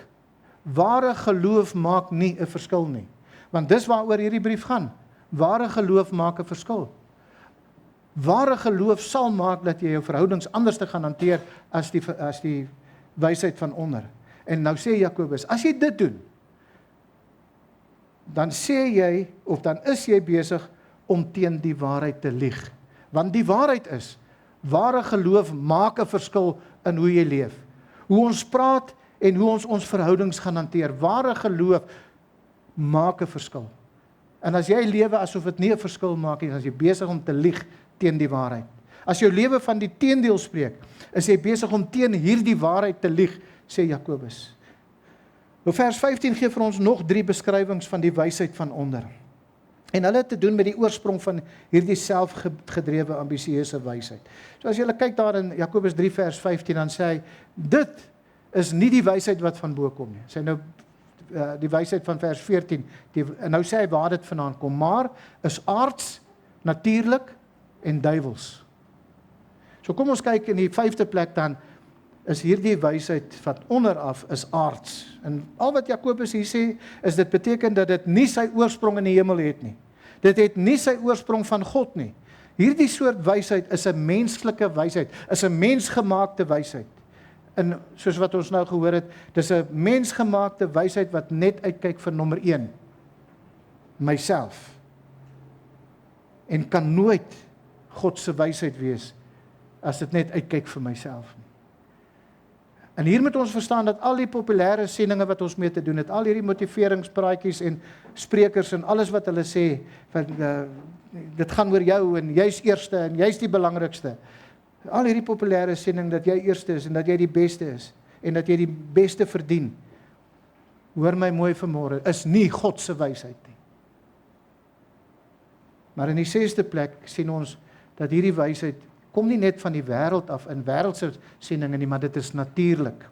ware geloof maak nie 'n verskil nie. Want dis waaroor hierdie brief gaan. Ware geloof maak 'n verskil. Ware geloof sal maak dat jy jou verhoudings anders te gaan hanteer as die wysheid van onder. En nou sê Jakobus, as jy dit doen, dan sê jy, of dan is jy besig om teen die waarheid te lieg. Want die waarheid is, ware geloof maak 'n verskil in hoe jy leef. Hoe ons praat en hoe ons verhoudings gaan hanteer. Ware geloof maak 'n verskil. En as jy lewe asof dit nie 'n verskil maak nie, dan is jy besig om te lieg teen die waarheid. As jou lewe van die teendeel spreek, is jy besig om teen hierdie waarheid te lieg, sê Jakobus. Vers 15 gee vir ons nog 3 beskrywings van die wysheid van onder. En hulle het te doen met die oorsprong van hierdie selfgedrewe ambisieuse wysheid. So as jy kyk daar in Jakobus 3 vers 15, dan sê hy, dit is nie die wysheid wat van bo kom nie. Sy nou die wysheid van vers 14, en nou sê hy waar dit vandaan kom, maar is aards, natuurlik en duivels. So kom ons kyk in die 5de plek dan, is hierdie wysheid van onderaf is aards. En al wat Jakobus hier sê, is dit beteken dat dit nie sy oorsprong in die hemel het nie. Dit het nie sy oorsprong van God nie. Hierdie soort wysheid is 'n menslike wysheid, is 'n mensgemaakte wysheid. En soos wat ons nou gehoor het, dis 'n mensgemaakte wysheid wat net uitkyk vir nommer 1, myself. En kan nooit God se wysheid wees, as dit net uitkyk vir myself nie. En hier moet ons verstaan dat al die populêre sendinge wat ons mee te doen het, al hierdie motiveringspraatjies en sprekers en alles wat hulle sê, van, dit gaan oor jou en jy's eerste en jy's die belangrikste. Al hierdie populêre sending dat jy eerste is en dat jy die beste is en dat jy die beste verdien. Hoor my mooi vanmôre, is nie God se wysheid nie. Maar in die 6de plek sien ons dat hierdie wysheid kom nie net van die wêreld af in wêreldse sendinge nie, maar dit is natuurlik.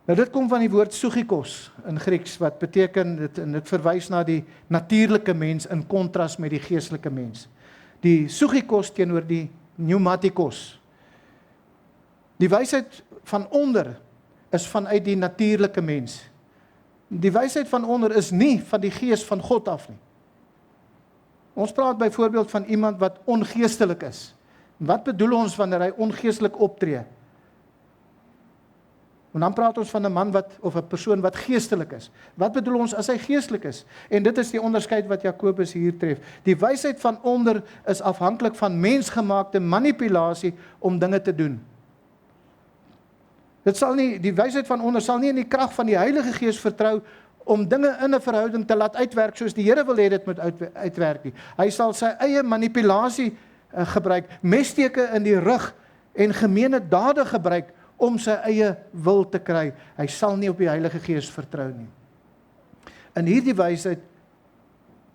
Nou dit kom van die woord sugikos in Grieks wat beteken dit verwys na die natuurlike mens in kontras met die geestelike mens. Die sugikos teenoor die pneumatikos. Die wysheid van onder is vanuit die natuurlike mens. Die wysheid van onder is nie van die gees van God af nie. Ons praat byvoorbeeld van iemand wat ongeestelik is. Wat bedoel ons wanneer hy ongeestelik optree? En dan praat ons van 'n man of 'n persoon wat geestelik is. Wat bedoel ons as hy geestelik is? En dit is die onderskeid wat Jakobus hier tref. Die wysheid van onder is afhanklik van mensgemaakte manipulasie om dinge te doen. Die wysheid van onder sal nie in die krag van die Heilige Gees vertrou om dinge in 'n verhouding te laat uitwerk soos die Here wil hê dit moet uitwerk nie. Hy sal sy eie manipulasie gebruik, messteke in die rug en gemeene dade gebruik om sy eie wil te kry. Hy sal nie op die Heilige Gees vertrou nie. En hierdie wysheid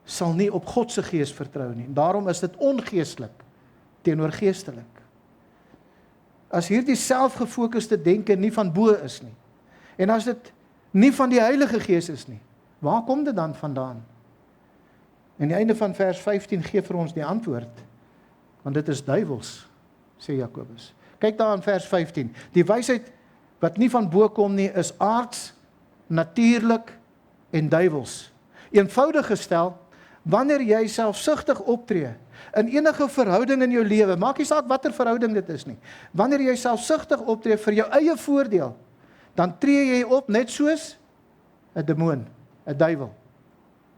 sal nie op God se Gees vertrou nie. Daarom is dit ongeestelik teenoor geestelik. As hierdie selfgefokuste denke nie van bo is nie, en as dit nie van die Heilige Gees is nie, waar kom dit dan vandaan? En die einde van vers 15 gee vir ons die antwoord, want dit is duivels, sê Jakobus. Kyk daar in vers 15, die wysheid wat nie van bo kom nie, is aards, natuurlik en duivels. Eenvoudig gestel, wanneer jy selfsugtig optree, in enige verhouding in jou lewe, maak nie saak watter verhouding dit is nie, wanneer jy selfsugtig optree vir jou eie voordeel, dan tree jy op net soos 'n demoon, 'n duiwel,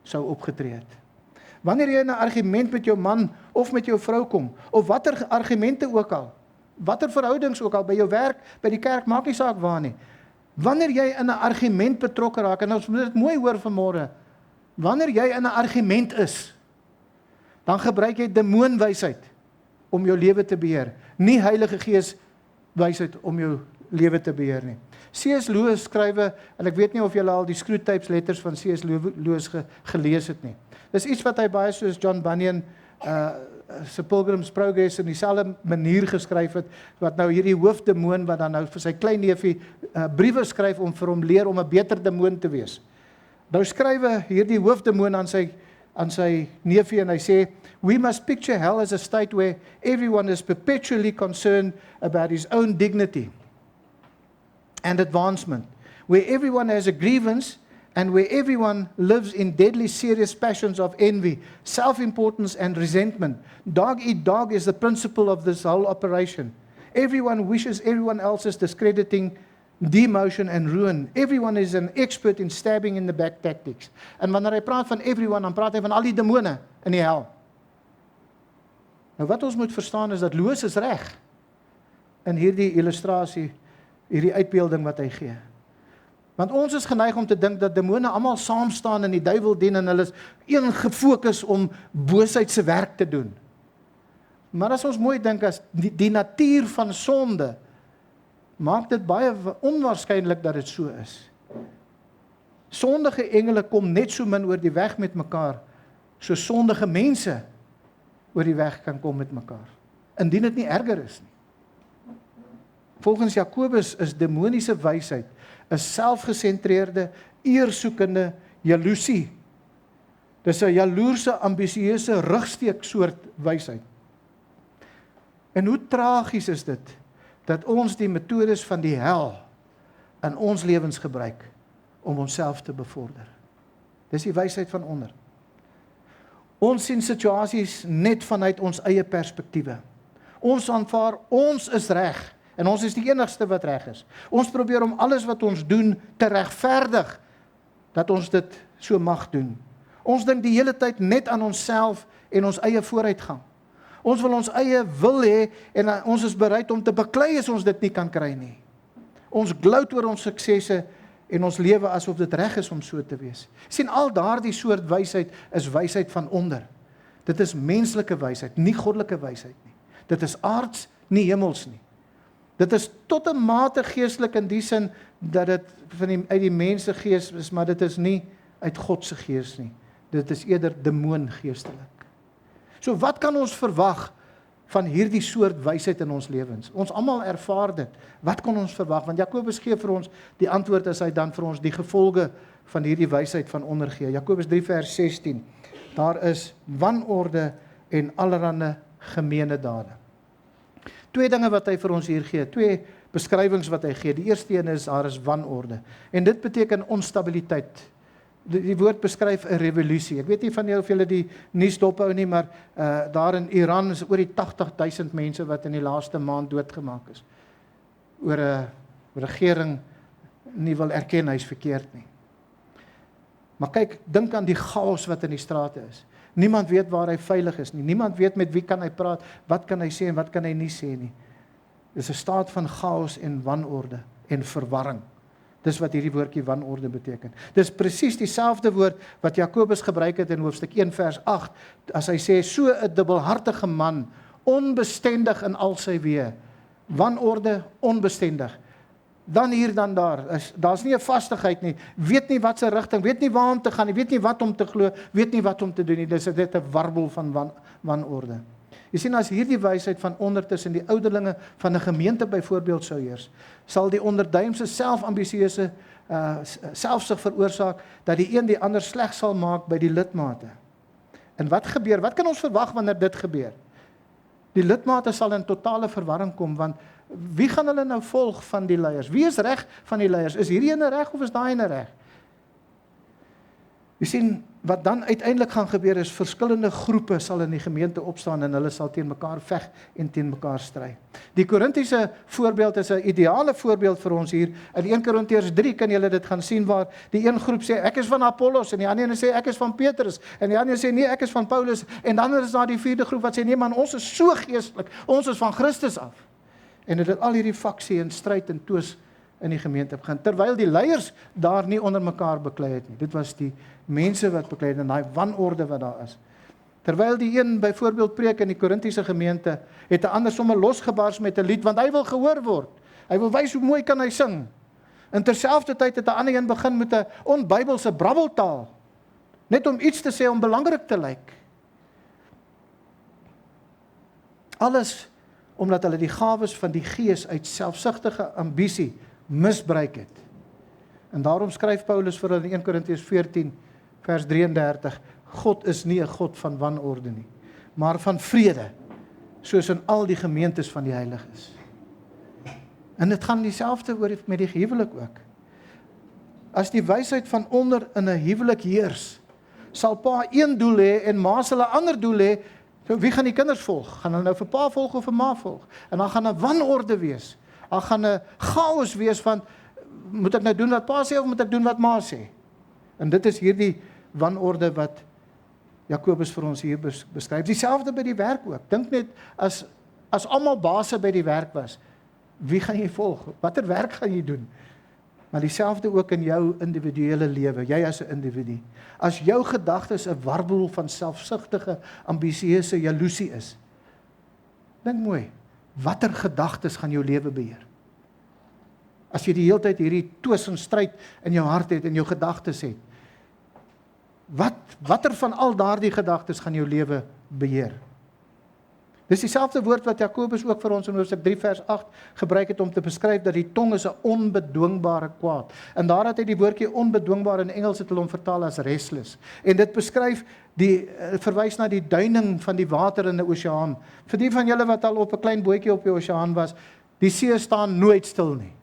sou opgetree het. Wanneer jy in 'n argument met jou man of met jou vrou kom, of watter argumente ook al, watter verhoudings ook al, by jou werk, by die kerk, maak nie saak waar nie. Wanneer jy in 'n argument betrokke raak, en ons moet dit mooi hoor vanmôre, wanneer jy in 'n argument is, dan gebruik jy demoonwysheid om jou lewe te beheer, nie Heilige Gees wysheid om jou lewe te beheer nie. C.S. Lewis skrywe, en ek weet nie of julle al die Screwtape letters van C.S. Lewis gelees het nie. Dis iets wat hy baie soos John Bunyan se Pilgrim's Progress in dieselfde manier geskryf het, wat nou hierdie hoofdemoon wat dan nou vir sy klein neefie briewe skryf om vir hom leer om 'n beter demoon te wees. Nou skrywe hierdie hoofdemoon aan sy neefie en hy sê, we must picture hell as a state where everyone is perpetually concerned about his own dignity and advancement, where everyone has a grievance and where everyone lives in deadly serious passions of envy, self-importance and resentment. Dog eat dog is the principle of this whole operation. Everyone wishes everyone else's discrediting, demotion and ruin. Everyone is an expert in stabbing in the back tactics. En wanneer hy praat van everyone, dan praat hy van al die demone in die hel. Nou wat ons moet verstaan is dat Lewis is reg in hierdie illustrasie, hierdie uitbeelding wat hy gee. Want ons is geneig om te dink dat demone almal saam staan en die duiwel dien en hulle is een gefokus om boosheid se werk te doen. Maar as ons mooi dink, as die natuur van sonde, maak dit baie onwaarskynlik dat dit so is. Sondige engele kom net so min oor die weg met mekaar, so sondige mense oor die weg kan kom met mekaar, indien dit nie erger is nie. Volgens Jakobus is demoniese wysheid 'n selfgesentreerde eersoekende jaloesie. Dis 'n jaloerse, ambisieuse, rugsteek soort wysheid. En hoe tragies is dit, dat ons die metodes van die hel in ons lewens gebruik, om onsself te bevorder. Dis die wysheid van onder. Ons sien situasies net vanuit ons eie perspektiewe. Ons aanvaar, ons is reg, en ons is die enigste wat reg is. Ons probeer om alles wat ons doen te regverdig, dat ons dit so mag doen. Ons dink die hele tyd net aan onsself en ons eie vooruitgang. Ons wil ons eie wil hê, en ons is bereid om te beklei as ons dit nie kan kry nie. Ons gloat oor ons suksesse, en ons lewe asof dit reg is om so te wees. Sien, al daardie soort wysheid is wysheid van onder. Dit is menslike wysheid, nie goddelike wysheid nie. Dit is aards, nie hemels nie. Dit is tot 'n mate geestelik in die sin, dat dit uit die mense gees is, maar dit is nie uit God se gees nie. Dit is eerder demoongeestelik. So wat kan ons verwag van hierdie soort wysheid in ons lewens? Ons almal ervaar dit. Wat kan ons verwag? Want Jakobus gee vir ons die antwoord, as hy dan vir ons die gevolge van hierdie wysheid van onder gee. Jakobus 3 vers 16. Daar is wanorde en allerlei gemeene dade. Twee dinge wat hy vir ons hier gee, twee beskrywings wat hy gee. Die eerste een is, daar is wanorde. En dit beteken onstabiliteit. Die woord beskryf 'n revolusie. Ek weet nie van julle of julle die nuus dophou nie, maar daar in Iran is oor die 80.000 mense wat in die laaste maand doodgemaak is. Oor 'n regering nie wil erken hy is verkeerd nie. Maar kyk, dink aan die chaos wat in die strate is. Niemand weet waar hy veilig is nie. Niemand weet met wie kan hy praat, wat kan hy sê en wat kan hy nie sê nie. Dis 'n staat van chaos en wanorde en verwarring. Dis wat hierdie woordjie wanorde beteken. Dis presies dieselfde woord wat Jakobus gebruik het in hoofstuk 1 vers 8, as hy sê, so 'n dubbelhartige man, onbestendig in al sy weë. Wanorde, onbestendig. Dan hier, dan daar. Daar's nie 'n vastigheid nie. Weet nie wat se rigting, weet nie waar om te gaan nie, weet nie wat om te glo, weet nie wat om te doen nie. Dis net 'n warbel van wanorde. Jy sien, as hierdie wysheid van onder tussen die ouderlinge van 'n gemeente byvoorbeeld sou heers, sal die onderduimse selfambisieuse selfsug veroorsaak dat die een die ander sleg sal maak by die lidmate. En wat gebeur? Wat kan ons verwag wanneer dit gebeur? Die lidmate sal in totale verwarring kom, want wie gaan hulle nou volg van die leiers? Wie is reg van die leiers? Is hierdie ene reg of is daai ene reg? Jy sien, wat dan uiteindelik gaan gebeur is, verskillende groepe sal in die gemeente opstaan en hulle sal teen mekaar veg en teen mekaar stry. Die Korintiese voorbeeld is 'n ideale voorbeeld vir ons hier. In 1 Korintiërs 3 kan julle dit gaan sien, waar die een groep sê, ek is van Apollos, en die ander sê, ek is van Petrus, en die ander sê, nee, ek is van Paulus, en dan is daar die vierde groep wat sê, nee man, ons is so geestelik, ons is van Christus af. En dit het al hierdie faksie en stryd en toos in die gemeente begin, terwyl die leiers daar nie onder mekaar beklei het nie. Dit was die mense wat beklei het, en daai wanorde wat daar is. Terwyl die een byvoorbeeld preek in die Korintiese gemeente, het 'n ander sommer losgebars met 'n lied, want hy wil gehoor word. Hy wil wys hoe mooi kan hy sing. En terselfdertyd het 'n ander een begin met 'n onbybelse brabbeltaal, net om iets te sê om belangrik te lyk. Alles omdat hulle die gawes van die Gees uit selfsugtige ambisie misbruik het. En daarom skryf Paulus vir hulle in 1 Korintiërs 14 vers 33, God is nie 'n God van wanorde nie, maar van vrede, soos in al die gemeentes van die heiliges. En dit gaan dieselfde oor met die huwelik ook. As die wysheid van onder in 'n huwelik heers, sal pa een doel hê en ma sal 'n ander doel hê. So wie gaan die kinders volg? Gaan hulle nou vir pa volg of vir ma volg? En dan gaan 'n wanorde wees. Dan gaan 'n chaos wees van, moet ek nou doen wat pa sê of moet ek doen wat ma sê? En dit is hierdie wanorde wat Jakobus vir ons hier beskryf. Dieselfde by die werk ook. Dink net, as almal baase by die werk was, wie gaan jy volg? Watter werk gaan jy doen? Maar dieselfde ook in jou individuele lewe, jy as 'n individu. As jou gedagtes 'n warbel van selfsugtige, ambisieuse jaloesie is, dink mooi, watter gedagtes gaan jou lewe beheer? As jy die hele tyd hierdie twis en stryd in jou hart het en jou gedagtes het, watter van al daardie gedagtes gaan jou lewe beheer? Dis dieselfde woord wat Jakobus ook vir ons in Hoofstuk 3 vers 8 gebruik het om te beskryf dat die tong is 'n onbedwingbare kwaad. En daar het hy die woordjie onbedwingbaar in Engels het hulle hom vertaal as restless. En dit beskryf verwys na die duining van die water in 'n oseaan. Vir die van julle wat al op 'n klein bootjie op die oseaan was, die see staan nooit stil nie.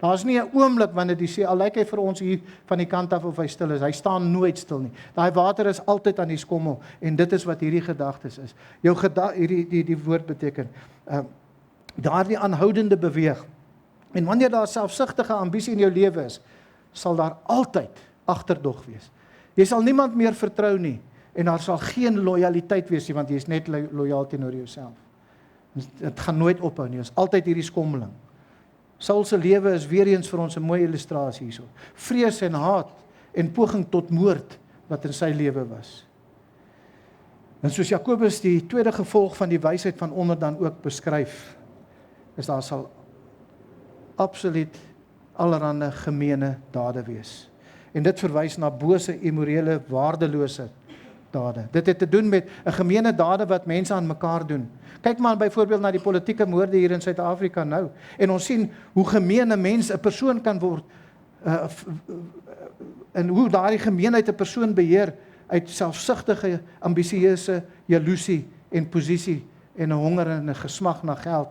Daar's nie 'n oomblik wanneer die see, al lyk hy vir ons hier van die kant af of hy stil is, hy staan nooit stil nie. Daai water is altyd aan die skommel en dit is wat hierdie gedagtes is. Jou die woord beteken daardie aanhoudende beweeg. En wanneer daar selfsugtige ambisie in jou lewe is, sal daar altyd agterdog wees. Jy sal niemand meer vertrou nie en daar sal geen lojaliteit wees nie want jy is net lojaal teenoor jouself. Dit gaan nooit ophou nie, is altyd hierdie skommeling. Saul se lewe is weer eens vir ons 'n mooi illustrasie hierso. Vrees en haat en poging tot moord wat in sy lewe was. En soos Jakobus die tweede gevolg van die wysheid van onder dan ook beskryf, is daar sal absoluut allerhande gemeene dade wees. En dit verwys na bose, immorele, waardelose dade. Dit het te doen met 'n gemeene dade wat mense aan mekaar doen. Kyk maar byvoorbeeld na die politieke moorde hier in Suid-Afrika nou. En ons sien hoe gemeen 'n mens 'n persoon kan word en hoe daardie gemeenheid 'n persoon beheer uit selfsugtige, ambisieuse jaloesie en posisie en 'n honger en 'n gesmag na geld.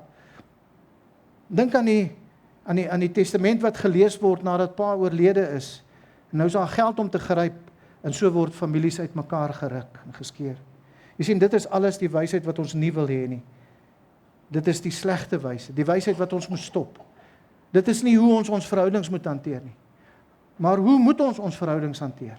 Dink aan die testament wat gelees word nadat pa oorlede is. En nou is daar geld om te gryp en so word families uitmekaar geruk en geskeur. Jy sien, dit is alles die wysheid wat ons nie wil hê nie. Dit is die slegte wysheid, die wysheid wat ons moet stop. Dit is nie hoe ons verhoudings moet hanteer nie. Maar hoe moet ons verhoudings hanteer?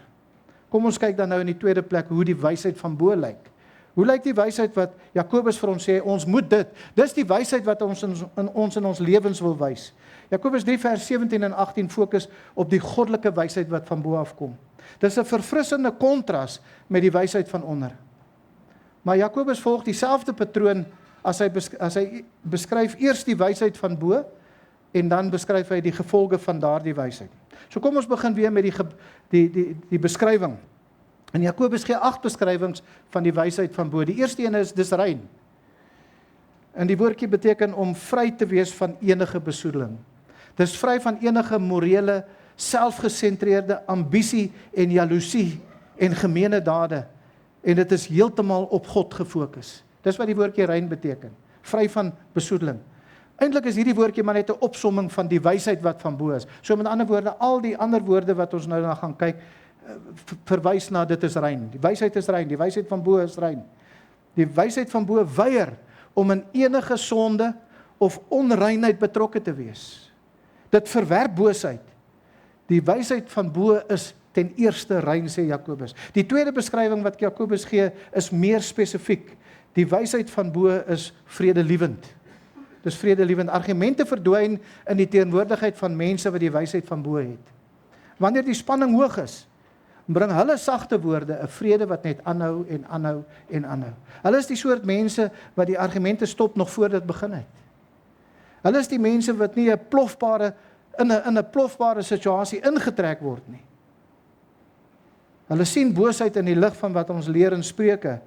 Kom ons kyk dan nou in die tweede plek hoe die wysheid van bo lyk. Hoe lyk die wysheid wat Jakobus vir ons sê, ons moet dit. Dis die wysheid wat ons in ons lewens wil wys. Jakobus 3 vers 17 en 18 fokus op die goddelike wysheid wat van bo af kom. Dis 'n verfrissende kontras met die wysheid van onder. Maar Jakobus volg dieselfde patroon as hy beskryf eers die wysheid van bo en dan beskryf hy die gevolge van daardie wysheid. So kom ons begin weer met die beskrywing. En Jakobus gee 8 beskrywings van die wysheid van bo. Die eerste een is dis rein. En die woordjie beteken om vry te wees van enige besoedeling. Dis vry van enige morele, selfgesentreerde ambisie en jaloesie en gemeene dade. En dit is heeltemal op God gefokus. Dis wat die woordjie rein beteken. Vry van besoedeling. Eintlik is hierdie woordjie maar net 'n opsomming van die wysheid wat van bo is. So met ander woorde, al die ander woorde wat ons nou na gaan kyk, verwys na dit is rein. Die wysheid is rein, die wysheid van bo is rein. Die wysheid van bo weier om in enige sonde of onreinheid betrokke te wees. Dit verwerp boosheid. Die wysheid van bo is ten eerste rein, sê Jakobus. Die tweede beskrywing wat Jakobus gee is meer spesifiek. Die wysheid van bo is vredeliewend. Dis vredeliewend. Argumente verdwyn in die teenwoordigheid van mense wat die wysheid van bo het. Wanneer die spanning hoog is, bring hulle sagte woorde 'n vrede wat net aanhou en aanhou en aanhou. Hulle is die soort mense wat die argumente stop nog voor dit begin het. Hulle is die mense wat nie 'n plofbare in 'n plofbare situasie ingetrek word nie. Hulle sien boosheid in die lig van wat ons leer in Spreuke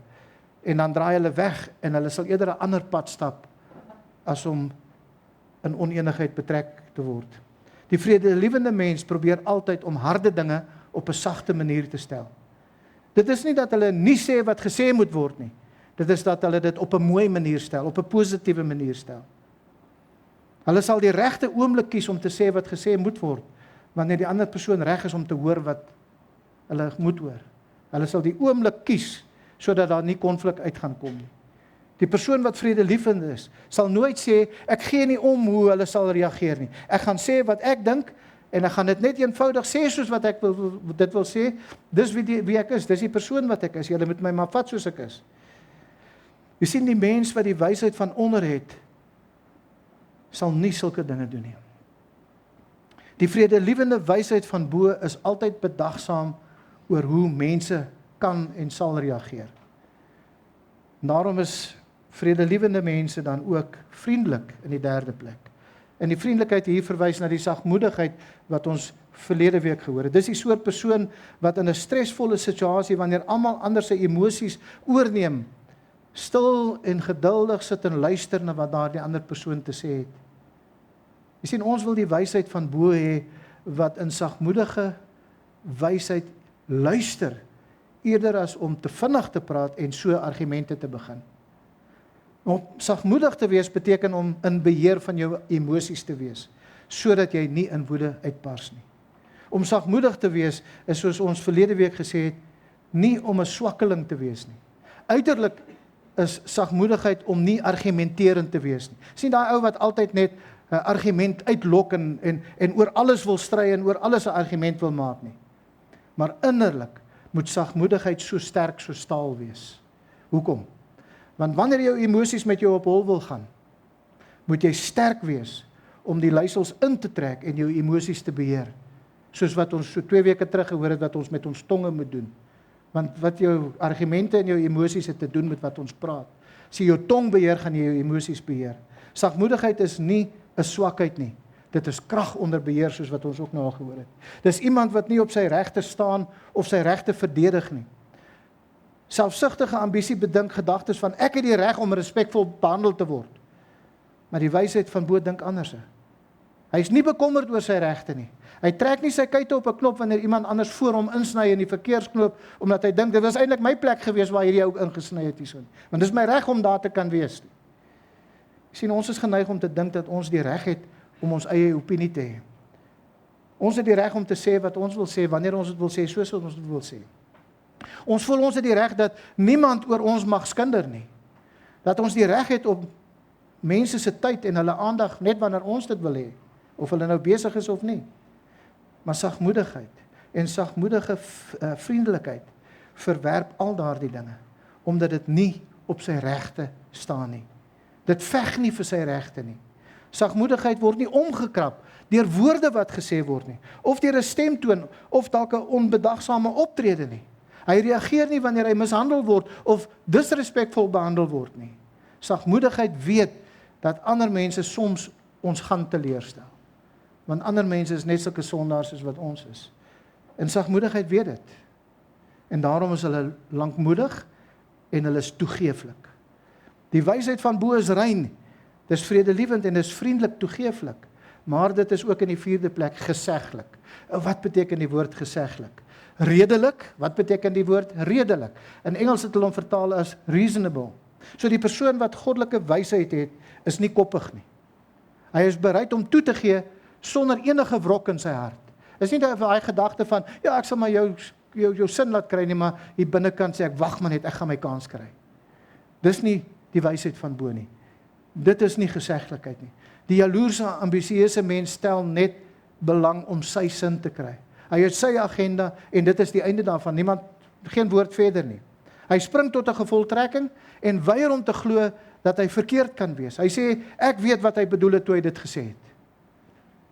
en dan draai hulle weg en hulle sal eerder 'n ander pad stap as om in onenigheid betrek te word. Die vredeliewende mens probeer altyd om harde dinge op 'n sagte manier te stel. Dit is nie dat hulle nie sê wat gesê moet word nie. Dit is dat hulle dit op 'n mooi manier stel, op 'n positiewe manier stel. Hulle sal die regte oomblik kies om te sê wat gesê moet word, wanneer die ander persoon reg is om te hoor wat hulle moet hoor. Hulle sal die oomblik kies sodat daar nie konflik uit gaan kom nie. Die persoon wat vredelievend is, sal nooit sê ek gee nie om hoe hulle sal reageer nie. Ek gaan sê wat ek dink en ek gaan dit net eenvoudig sê soos wat ek wil sê. Dis wie ek is, dis die persoon wat ek is. Julle moet my maar vat soos ek is. Jy sien die mens wat die wysheid van onder het, sal nie sulke dinge doen nie. Die vredeliewende wysheid van bo is altyd bedagsaam oor hoe mense kan en sal reageer. Daarom is vredeliewende mense dan ook vriendelik in die derde plek. En die vriendelikheid hier verwys na die sagmoedigheid wat ons verlede week gehoor het. Dis die soort persoon wat in 'n stresvolle situasie wanneer almal ander se emosies oorneem, Stil en geduldig sit en luister na wat daar die ander persoon te sê het. Jy sien, ons wil die wysheid van bo hê, wat in sagmoedige wysheid luister, eerder as om te vinnig te praat en so argumente te begin. Om sagmoedig te wees beteken om in beheer van jou emosies te wees, sodat jy nie in woede uitbars nie. Om sagmoedig te wees is, soos ons verlede week gesê het, nie om 'n swakkeling te wees nie. Uiterlik is sagmoedigheid om nie argumenterend te wees nie. Sien daai ou wat altyd net 'n argument uitlok en oor alles wil stry en oor alles 'n argument wil maak nie. Maar innerlik moet sagmoedigheid so sterk so staal wees. Hoekom? Want wanneer jou emosies met jou op hol wil gaan, moet jy sterk wees om die leiersels in te trek en jou emosies te beheer. Soos wat ons so 2 weke terug gehoor het dat ons met ons tonge moet doen. Want wat jou argumente en jou emosies het te doen met wat ons praat. As jy jou tong beheer, gaan jy jou emosies beheer. Sagmoedigheid is nie 'n swakheid nie. Dit is krag onder beheer, soos wat ons ook nou al gehoor het. Dis iemand wat nie op sy regte staan of sy regte verdedig nie. Selfsugtige ambisie bedink gedagtes van ek het die reg om respekvol behandel te word. Maar die wysheid van bo dink anders. Hy is nie bekommerd oor sy regte nie. Hy trek nie sy kuite op 'n knop wanneer iemand anders voor hom insny in die verkeersknop, omdat hy dink dit was eintlik my plek gewees waar hierdie ou ingesny het hierson. Want dis my reg om daar te kan wees. Jy sien, ons is geneig om te dink dat ons die reg het om ons eie opinie te hê. Ons het die reg om te sê wat ons wil sê, wanneer ons dit wil sê, soos ons dit wil sê. Ons voel ons het die reg dat niemand oor ons mag skinder nie. Dat ons die reg het op mense se tyd en hulle aandag net wanneer ons dit wil hê, of hulle nou besig is of nie. Maar sagmoedigheid en sagmoedige vriendelikheid verwerp al daardie dinge, omdat dit nie op sy regte staan nie. Dit veg nie vir sy regte nie. Sagmoedigheid word nie omgekrap deur woorde wat gesê word nie, of deur 'n stemtoon, of dalk 'n onbedagsame optrede nie. Hy reageer nie wanneer hy mishandel word, of disrespekvol behandel word nie. Sagmoedigheid weet dat ander mense soms ons gaan teleurstel. Want ander mense is net sulke sondaars soos wat ons is. En sagmoedigheid weet dit. En daarom is hulle lankmoedig en hulle is toegeeflik. Die wysheid van bo is rein. Dis vredelievend en dis vriendelik toegeeflik. Maar dit is ook in die 4de plek geseglik. Wat beteken die woord geseglik? Redelik. Wat beteken die woord redelik? In Engels het hulle hom vertaal as reasonable. So die persoon wat goddelike wysheid het, is nie koppig nie. Hy is bereid om toe te gee sonder enige wrok in sy hart. Is nie daai gedagte van, ja, ek sal maar jou sin laat kry nie, maar hier binnekant sê ek, wag maar net, ek gaan my kans kry. Dis nie die wysheid van bo nie. Dit is nie geseglikheid nie. Die jaloerse, ambisieuse mens stel net belang om sy sin te kry. Hy het sy agenda en dit is die einde daarvan. Niemand, geen woord verder nie. Hy spring tot 'n gevolgtrekking en weier om te glo dat hy verkeerd kan wees. Hy sê, ek weet wat hy bedoel het toe hy dit gesê het.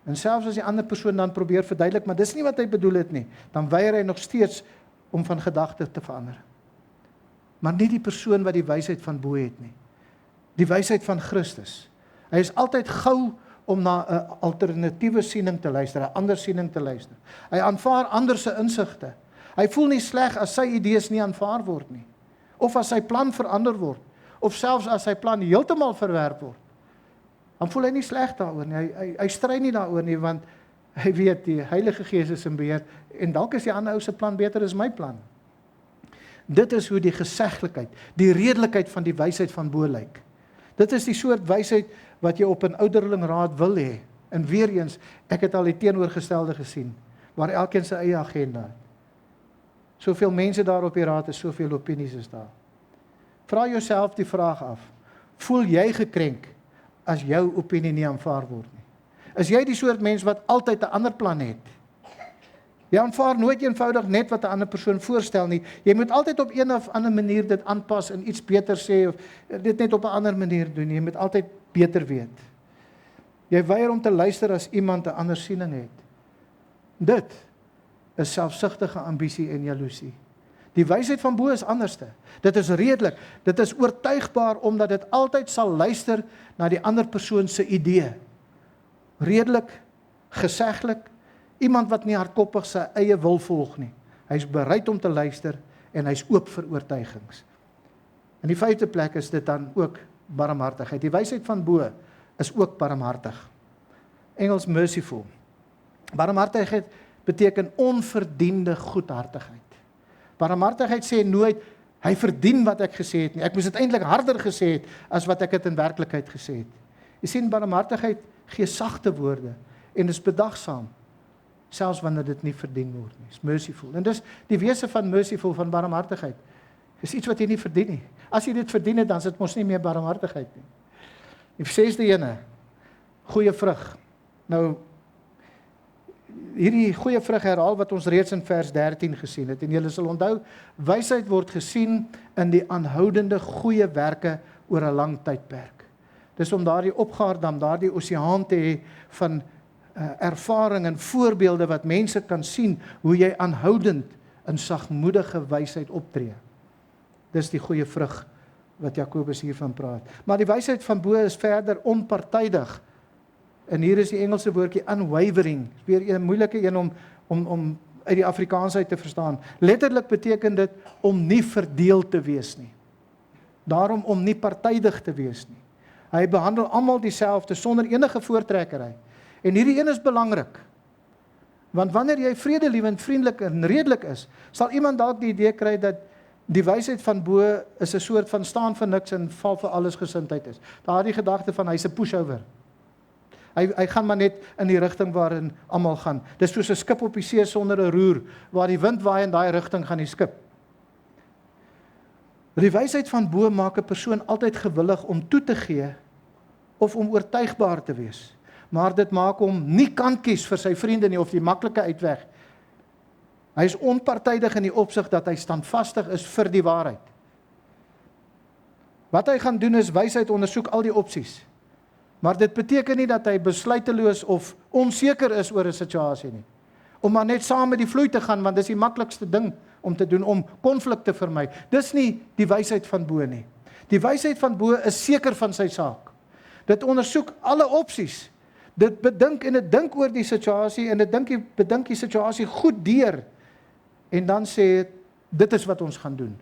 En selfs as die ander persoon dan probeer verduidelik, maar dis nie wat hy bedoel het nie, dan weier hy nog steeds om van gedagte te verander. Maar nie die persoon wat die wysheid van bo het nie. Die wysheid van Christus. Hy is altyd gou om na 'n alternatiewe siening te luister, 'n ander siening te luister. Hy aanvaar ander se insigte. Hy voel nie sleg as sy idees nie aanvaar word nie, of as sy plan verander word, of selfs as sy plan heeltemal verwerp word. Dan voel hy nie sleg daaroor nie. Hy stry nie daaroor nie, want hy weet die Heilige Gees is in beheer en dalk is die ander ou se plan beter as my plan. Dit is hoe die geseglikheid, die redelikheid van die wysheid van bo lyk. Dit is die soort wysheid wat jy op 'n ouderlingraad wil hê. En weer eens, ek het al die teenoorgestelde gesien, waar elkeen sy eie agenda het. Soveel mense daar op die raad is, soveel opinies is daar. Vra jouself die vraag af, voel jy gekrenk as jou opinie nie aanvaar word nie? Is jy die soort mens wat altyd 'n ander plan het? Jy aanvaar nooit eenvoudig net wat 'n ander persoon voorstel nie. Jy moet altyd op een of ander manier dit aanpas en iets beter sê of dit net op 'n ander manier doen. Jy moet altyd beter weet. Jy weier om te luister as iemand 'n ander siening het. Dit is selfsugtige ambisie en jaloesie. Die wysheid van bo is anderste. Dit is redelik, dit is oortuigbaar omdat dit altyd sal luister na die ander persoon se idee. Redelik, geseglik, iemand wat nie hardkoppig sy eie wil volg nie. Hy's bereid om te luister en hy's oop vir oortuigings. In die 5de plek is dit dan ook barmhartigheid. Die wysheid van bo is ook barmhartig. Engels merciful. Barmhartigheid beteken onverdiende goedhartigheid. Barmhartigheid sê nooit, hy verdien wat ek gesê het nie. Ek moes dit eintlik harder gesê het, as wat ek het in werklikheid gesê het. Jy sien, barmhartigheid gee sagte woorde, en is bedagsaam, selfs wanneer dit nie verdien word nie. Is merciful. En dis die wese van merciful, van barmhartigheid. Is iets wat jy nie verdien nie. As jy dit verdien het, dan is dit mos nie meer barmhartigheid nie. Die 6de ene, goeie vrug. Nou, hierdie goeie vrug herhaal wat ons reeds in vers 13 gesien het. En julle sal onthou, wysheid word gesien in die aanhoudende goeie werke oor 'n lang tydperk. Dis om daardie opgaardam, daardie oseaan te hê van ervaring en voorbeelde wat mense kan sien hoe jy aanhoudend in sagmoedige wysheid optree. Dis die goeie vrug wat Jakobus hiervan praat. Maar die wysheid van bo is verder onpartydig. En hier is die Engelse woordjie unwavering. Weer 'n moeilike een om uit die Afrikaans uit te verstaan. Letterlik beteken dit om nie verdeel te wees nie. Daarom om nie partydig te wees nie. Hy behandel almal dieselfde sonder enige voortrekkery. En hierdie een is belangrik. Want wanneer jy vredelewend, vriendelik en redelik is, sal iemand dalk die idee kry dat die wysheid van bo is 'n soort van staan vir niks en val vir alles gesindheid is. Daardie gedagte van hy's 'n pushover. Hy gaan maar net in die rigting waarin almal gaan. Dis soos 'n skip op die see sonder 'n roer, waar die wind waai in daai rigting gaan die skip. Die wysheid van bo maak 'n persoon altyd gewillig om toe te gee of om oortuigbaar te wees. Maar dit maak hom nie kantkies vir sy vriende nie of die maklike uitweg. Hy is onpartydig in die opsig dat hy standvastig is vir die waarheid. Wat hy gaan doen is wysheid ondersoek al die opsies. Maar dit beteken nie dat hy besluiteloos of onseker is oor 'n situasie nie. Om maar net saam met die vloei te gaan, want dis die maklikste ding om te doen, om konflik te vermy. Dis nie die wysheid van bo nie. Die wysheid van bo is seker van sy saak. Dit ondersoek alle opsies. Dit bedink en dit dink oor die situasie en dit bedink die situasie goed deur. En dan sê dit is wat ons gaan doen.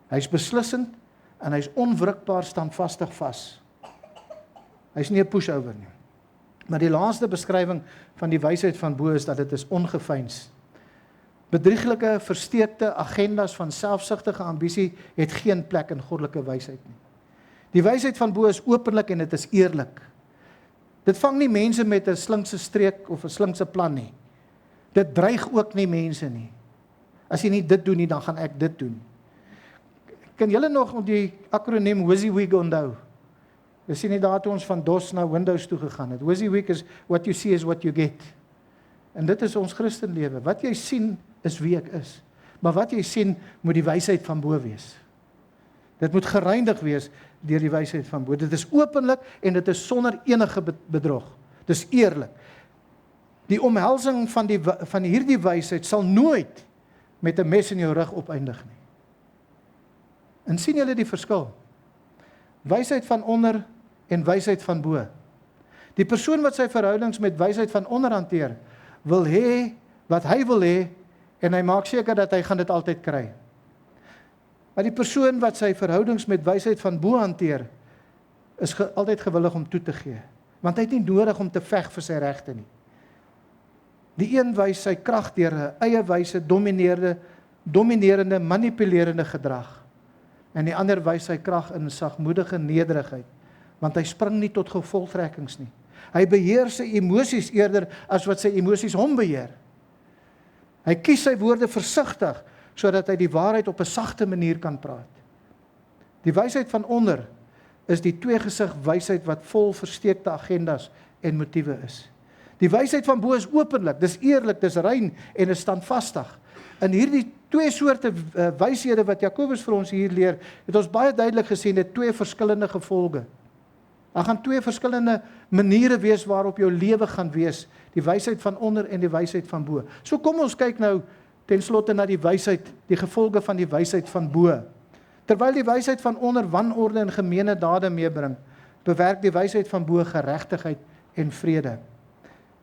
Hy's beslissend en hy's onwrikbaar standvastig vas. Hy's nie 'n pushover nie. Maar die laaste beskrywing van die wysheid van bo is dat dit is ongeveins. Bedrieglike, versteekte agendas van selfsugtige ambisie het geen plek in goddelike wysheid nie. Die wysheid van bo is openlik en dit is eerlik. Dit vang nie mense met 'n slinkse streek of 'n slinkse plan nie. Dit dreig ook nie mense nie. As jy nie dit doen nie, dan gaan ek dit doen. Kan julle nog die akroniem WYSIWYG onthou? Dis sien nie daar toe ons van DOS na Windows toe gegaan het. WYSIWYG is what you see is what you get. En dit is ons Christenlewe. Wat jy sien is wie ek is. Maar wat jy sien moet die wysheid van bo wees. Dit moet gereinig wees deur die wysheid van bo. Dit is openlik en dit is sonder enige bedrog. Dis eerlik. Die omhelsing van hierdie wysheid sal nooit met 'n mes in jou rug opeindig nie. En sien julle die verskil? Wysheid van onder en wysheid van bo. Die persoon wat sy verhoudings met wysheid van onder hanteer, wil hê wat hy wil hê en hy maak seker dat hy gaan dit altyd kry. Maar die persoon wat sy verhoudings met wysheid van bo hanteer, is altyd gewillig om toe te gee, want hy het nie nodig om te veg vir sy regte nie. Die een wys sy krag deur 'n eie wyse dominerende, manipulerende gedrag. En die ander wys sy krag in sagmoedige nederigheid, want hy spring nie tot gevolgtrekkings nie. Hy beheer sy emosies eerder as wat sy emosies hom beheer. Hy kies sy woorde versigtig, sodat hy die waarheid op 'n sagte manier kan praat. Die wysheid van onder is die tweegesig wysheid wat vol versteekte agendas en motiewe is. Die wysheid van bo is openlik, dis eerlik, dis rein en is standvastig. In hierdie twee soorte wyshede wat Jakobus vir ons hier leer, het ons baie duidelik gesien, dit twee verskillende gevolge. Daar gaan twee verskillende maniere wees waarop jou lewe gaan wees, die wysheid van onder en die wysheid van bo. So kom ons kyk nou ten slotte na die wysheid, die gevolge van die wysheid van bo. Terwyl die wysheid van onder wanorde en gemeene dade meebring, bewerk die wysheid van bo geregtigheid en vrede.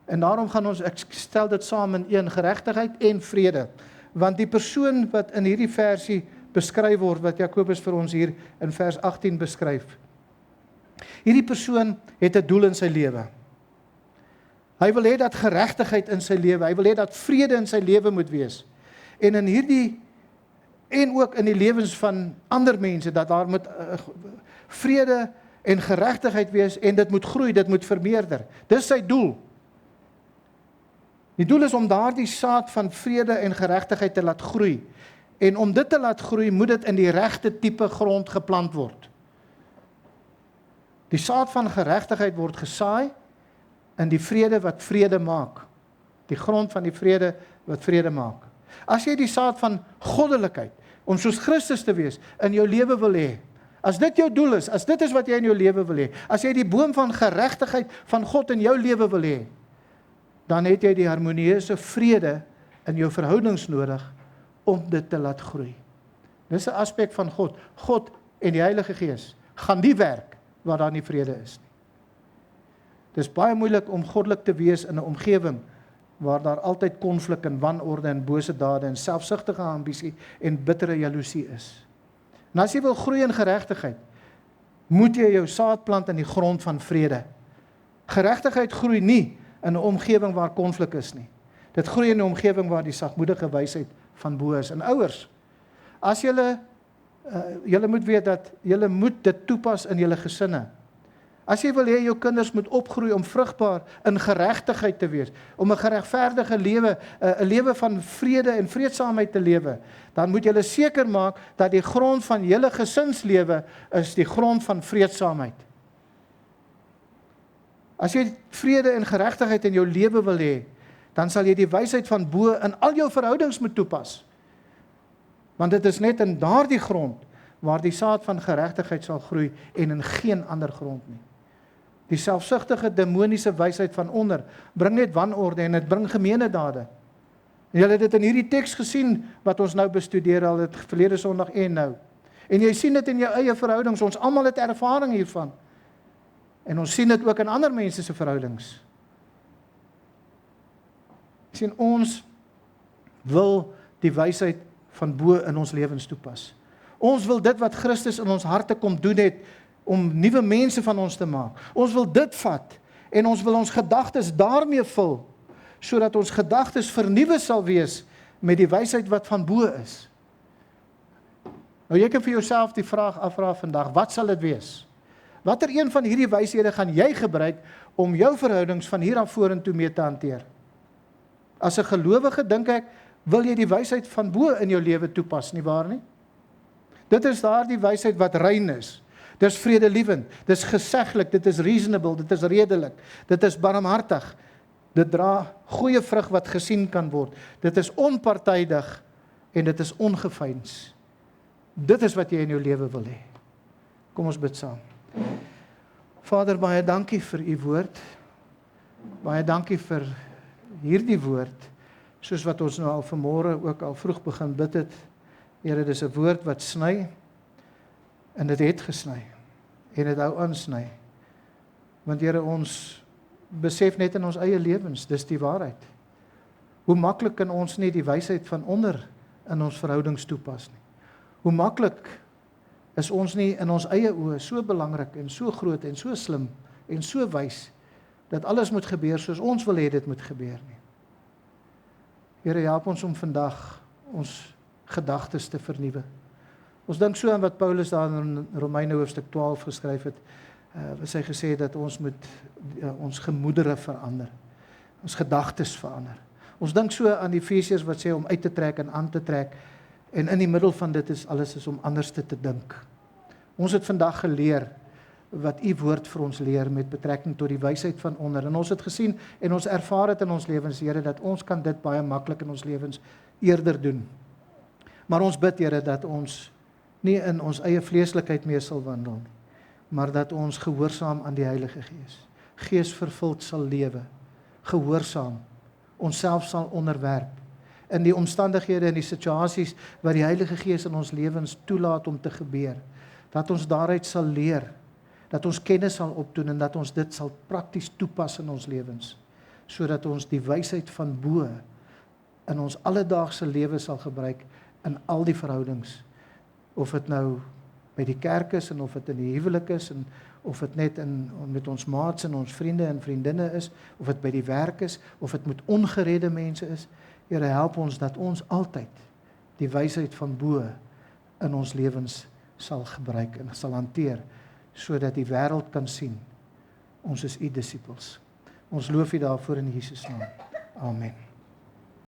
En daarom gaan ons, ek stel dit saam in een, geregtigheid en vrede. Want die persoon wat in hierdie versie beskryf word, wat Jakobus vir ons hier in vers 18 beskryf. Hierdie persoon het 'n doel in sy lewe. Hy wil hê dat geregtigheid in sy lewe, hy wil hê dat vrede in sy lewe moet wees. En in hierdie, en ook in die lewens van ander mense, dat daar moet vrede en geregtigheid wees, en dit moet groei, dit moet vermeerder. Dis sy doel. Die doel is om daardie saad van vrede en geregtigheid te laat groei. En om dit te laat groei, moet dit in die regte tipe grond geplant word. Die saad van geregtigheid word gesaai in die vrede wat vrede maak. Die grond van die vrede wat vrede maak. As jy die saad van goddelikheid, om soos Christus te wees, in jou lewe wil hê, as dit jou doel is, as dit is wat jy in jou lewe wil hê, as jy die boom van geregtigheid van God in jou lewe wil hê, dan het jy die harmonieuse vrede in jou verhoudings nodig om dit te laat groei. Dis 'n aspek van God. God en die Heilige Gees gaan die werk waar daar nie vrede is nie. Dis baie moeilik om goddelik te wees in 'n omgewing waar daar altyd konflik en wanorde en bose dade en selfsugtige ambisie en bittere jaloesie is. En as jy wil groei in geregtigheid, moet jy jou saad plant in die grond van vrede. Geregtigheid groei nie in 'n omgewing waar konflik is nie. Dit groei in 'n omgewing waar die sagmoedige wysheid van bo is. En ouers, as julle moet weet dat julle moet dit toepas in julle gesinne. As jy wil hê jou kinders moet opgroei om vrugbaar in geregtigheid te wees, om 'n geregverdige lewe, 'n lewe van vrede en vreedsaamheid te lewe, dan moet julle seker maak dat die grond van julle gesinslewe is die grond van vreedsaamheid. As jy vrede en geregtigheid in jou lewe wil hê, dan sal jy die wysheid van bo in al jou verhoudings moet toepas. Want dit is net in daardie grond waar die saad van geregtigheid sal groei en in geen ander grond nie. Die selfsugtige demoniese wysheid van onder bring net wanorde en dit bring gemeene dade. En julle het dit in hierdie teks gesien wat ons nou bestudeer al het verlede Sondag en nou. En jy sien dit in jou eie verhoudings, ons almal het ervaring hiervan. En ons sien dit ook in ander mense se verhoudings. Sien, ons wil die wysheid van bo in ons lewens toepas. Ons wil dit wat Christus in ons harte kom doen het, om nuwe mense van ons te maak. Ons wil dit vat, en ons wil ons gedagtes daarmee vul, sodat ons gedagtes vernuwe sal wees, met die wysheid wat van bo is. Nou jy kan vir jouself die vraag afvra vandag, wat sal dit wees? Watter een van hierdie wyshede gaan jy gebruik, om jou verhoudings van hier af vorentoe mee te hanteer? As 'n gelowige dink ek, wil jy die wysheid van bo in jou lewe toepas, nie waar nie? Dit is daardie wysheid wat rein is. Dit is vredelievend, dit is geseglik, dit is reasonable, dit is redelik, dit is barmhartig, dit dra goeie vrug wat gesien kan word, dit is onpartydig en dit is ongeveins. Dit is wat jy in jou lewe wil hê. Kom ons bid saam. Vader, baie dankie vir u woord, baie dankie vir hierdie woord, soos wat ons nou al vanmôre ook al vroeg begin bid het. Here, dis 'n woord wat sny, en dit het gesny, en dit hou aan sny. Want Here, ons besef net in ons eie lewens, dis die waarheid. Hoe maklik kan ons nie die wysheid van onder in ons verhoudings toepas nie. Hoe maklik is ons nie in ons eie oë so belangrik en so groot en so slim en so wys, dat alles moet gebeur soos ons wil hê dit moet gebeur nie. Here, help ons om vandag ons gedagtes te vernuwe. Ons dink so aan wat Paulus daar in Romeine hoofstuk 12 geskryf het, waar hy gesê het dat ons moet ons gemoedere verander, ons gedagtes verander. Ons dink so aan die Efesiërs wat sê om uit te trek en aan te trek, en in die middel van dit is alles om anders te dink. Ons het vandag geleer wat u woord vir ons leer met betrekking tot die wysheid van onder, en ons het gesien en ons ervaar het in ons lewens, Here, dat ons kan dit baie maklik in ons lewens eerder doen. Maar ons bid, Here, dat ons nie in ons eie vleeslikheid mee sal wandel nie, maar dat ons gehoorsaam aan die Heilige Gees, geesvervuld sal lewe, gehoorsaam, onsself sal onderwerp, in die omstandighede en die situasies waar die Heilige Gees in ons lewens toelaat om te gebeur, dat ons daaruit sal leer, dat ons kennis sal opdoen en dat ons dit sal prakties toepas in ons lewens, sodat ons die wysheid van bo in ons alledaagse lewe sal gebruik in al die verhoudings of dit nou by die kerk is, en of dit in die huwelik is, en of dit net met ons maats en ons vriende en vriendinne is, of dit by die werk is, of dit met ongeredde mense is. Here, help ons dat ons altyd die wysheid van bo in ons lewens sal gebruik en sal hanteer, sodat die wêreld kan sien, ons is u disippels. Ons loof u daarvoor in Jesus naam. Amen.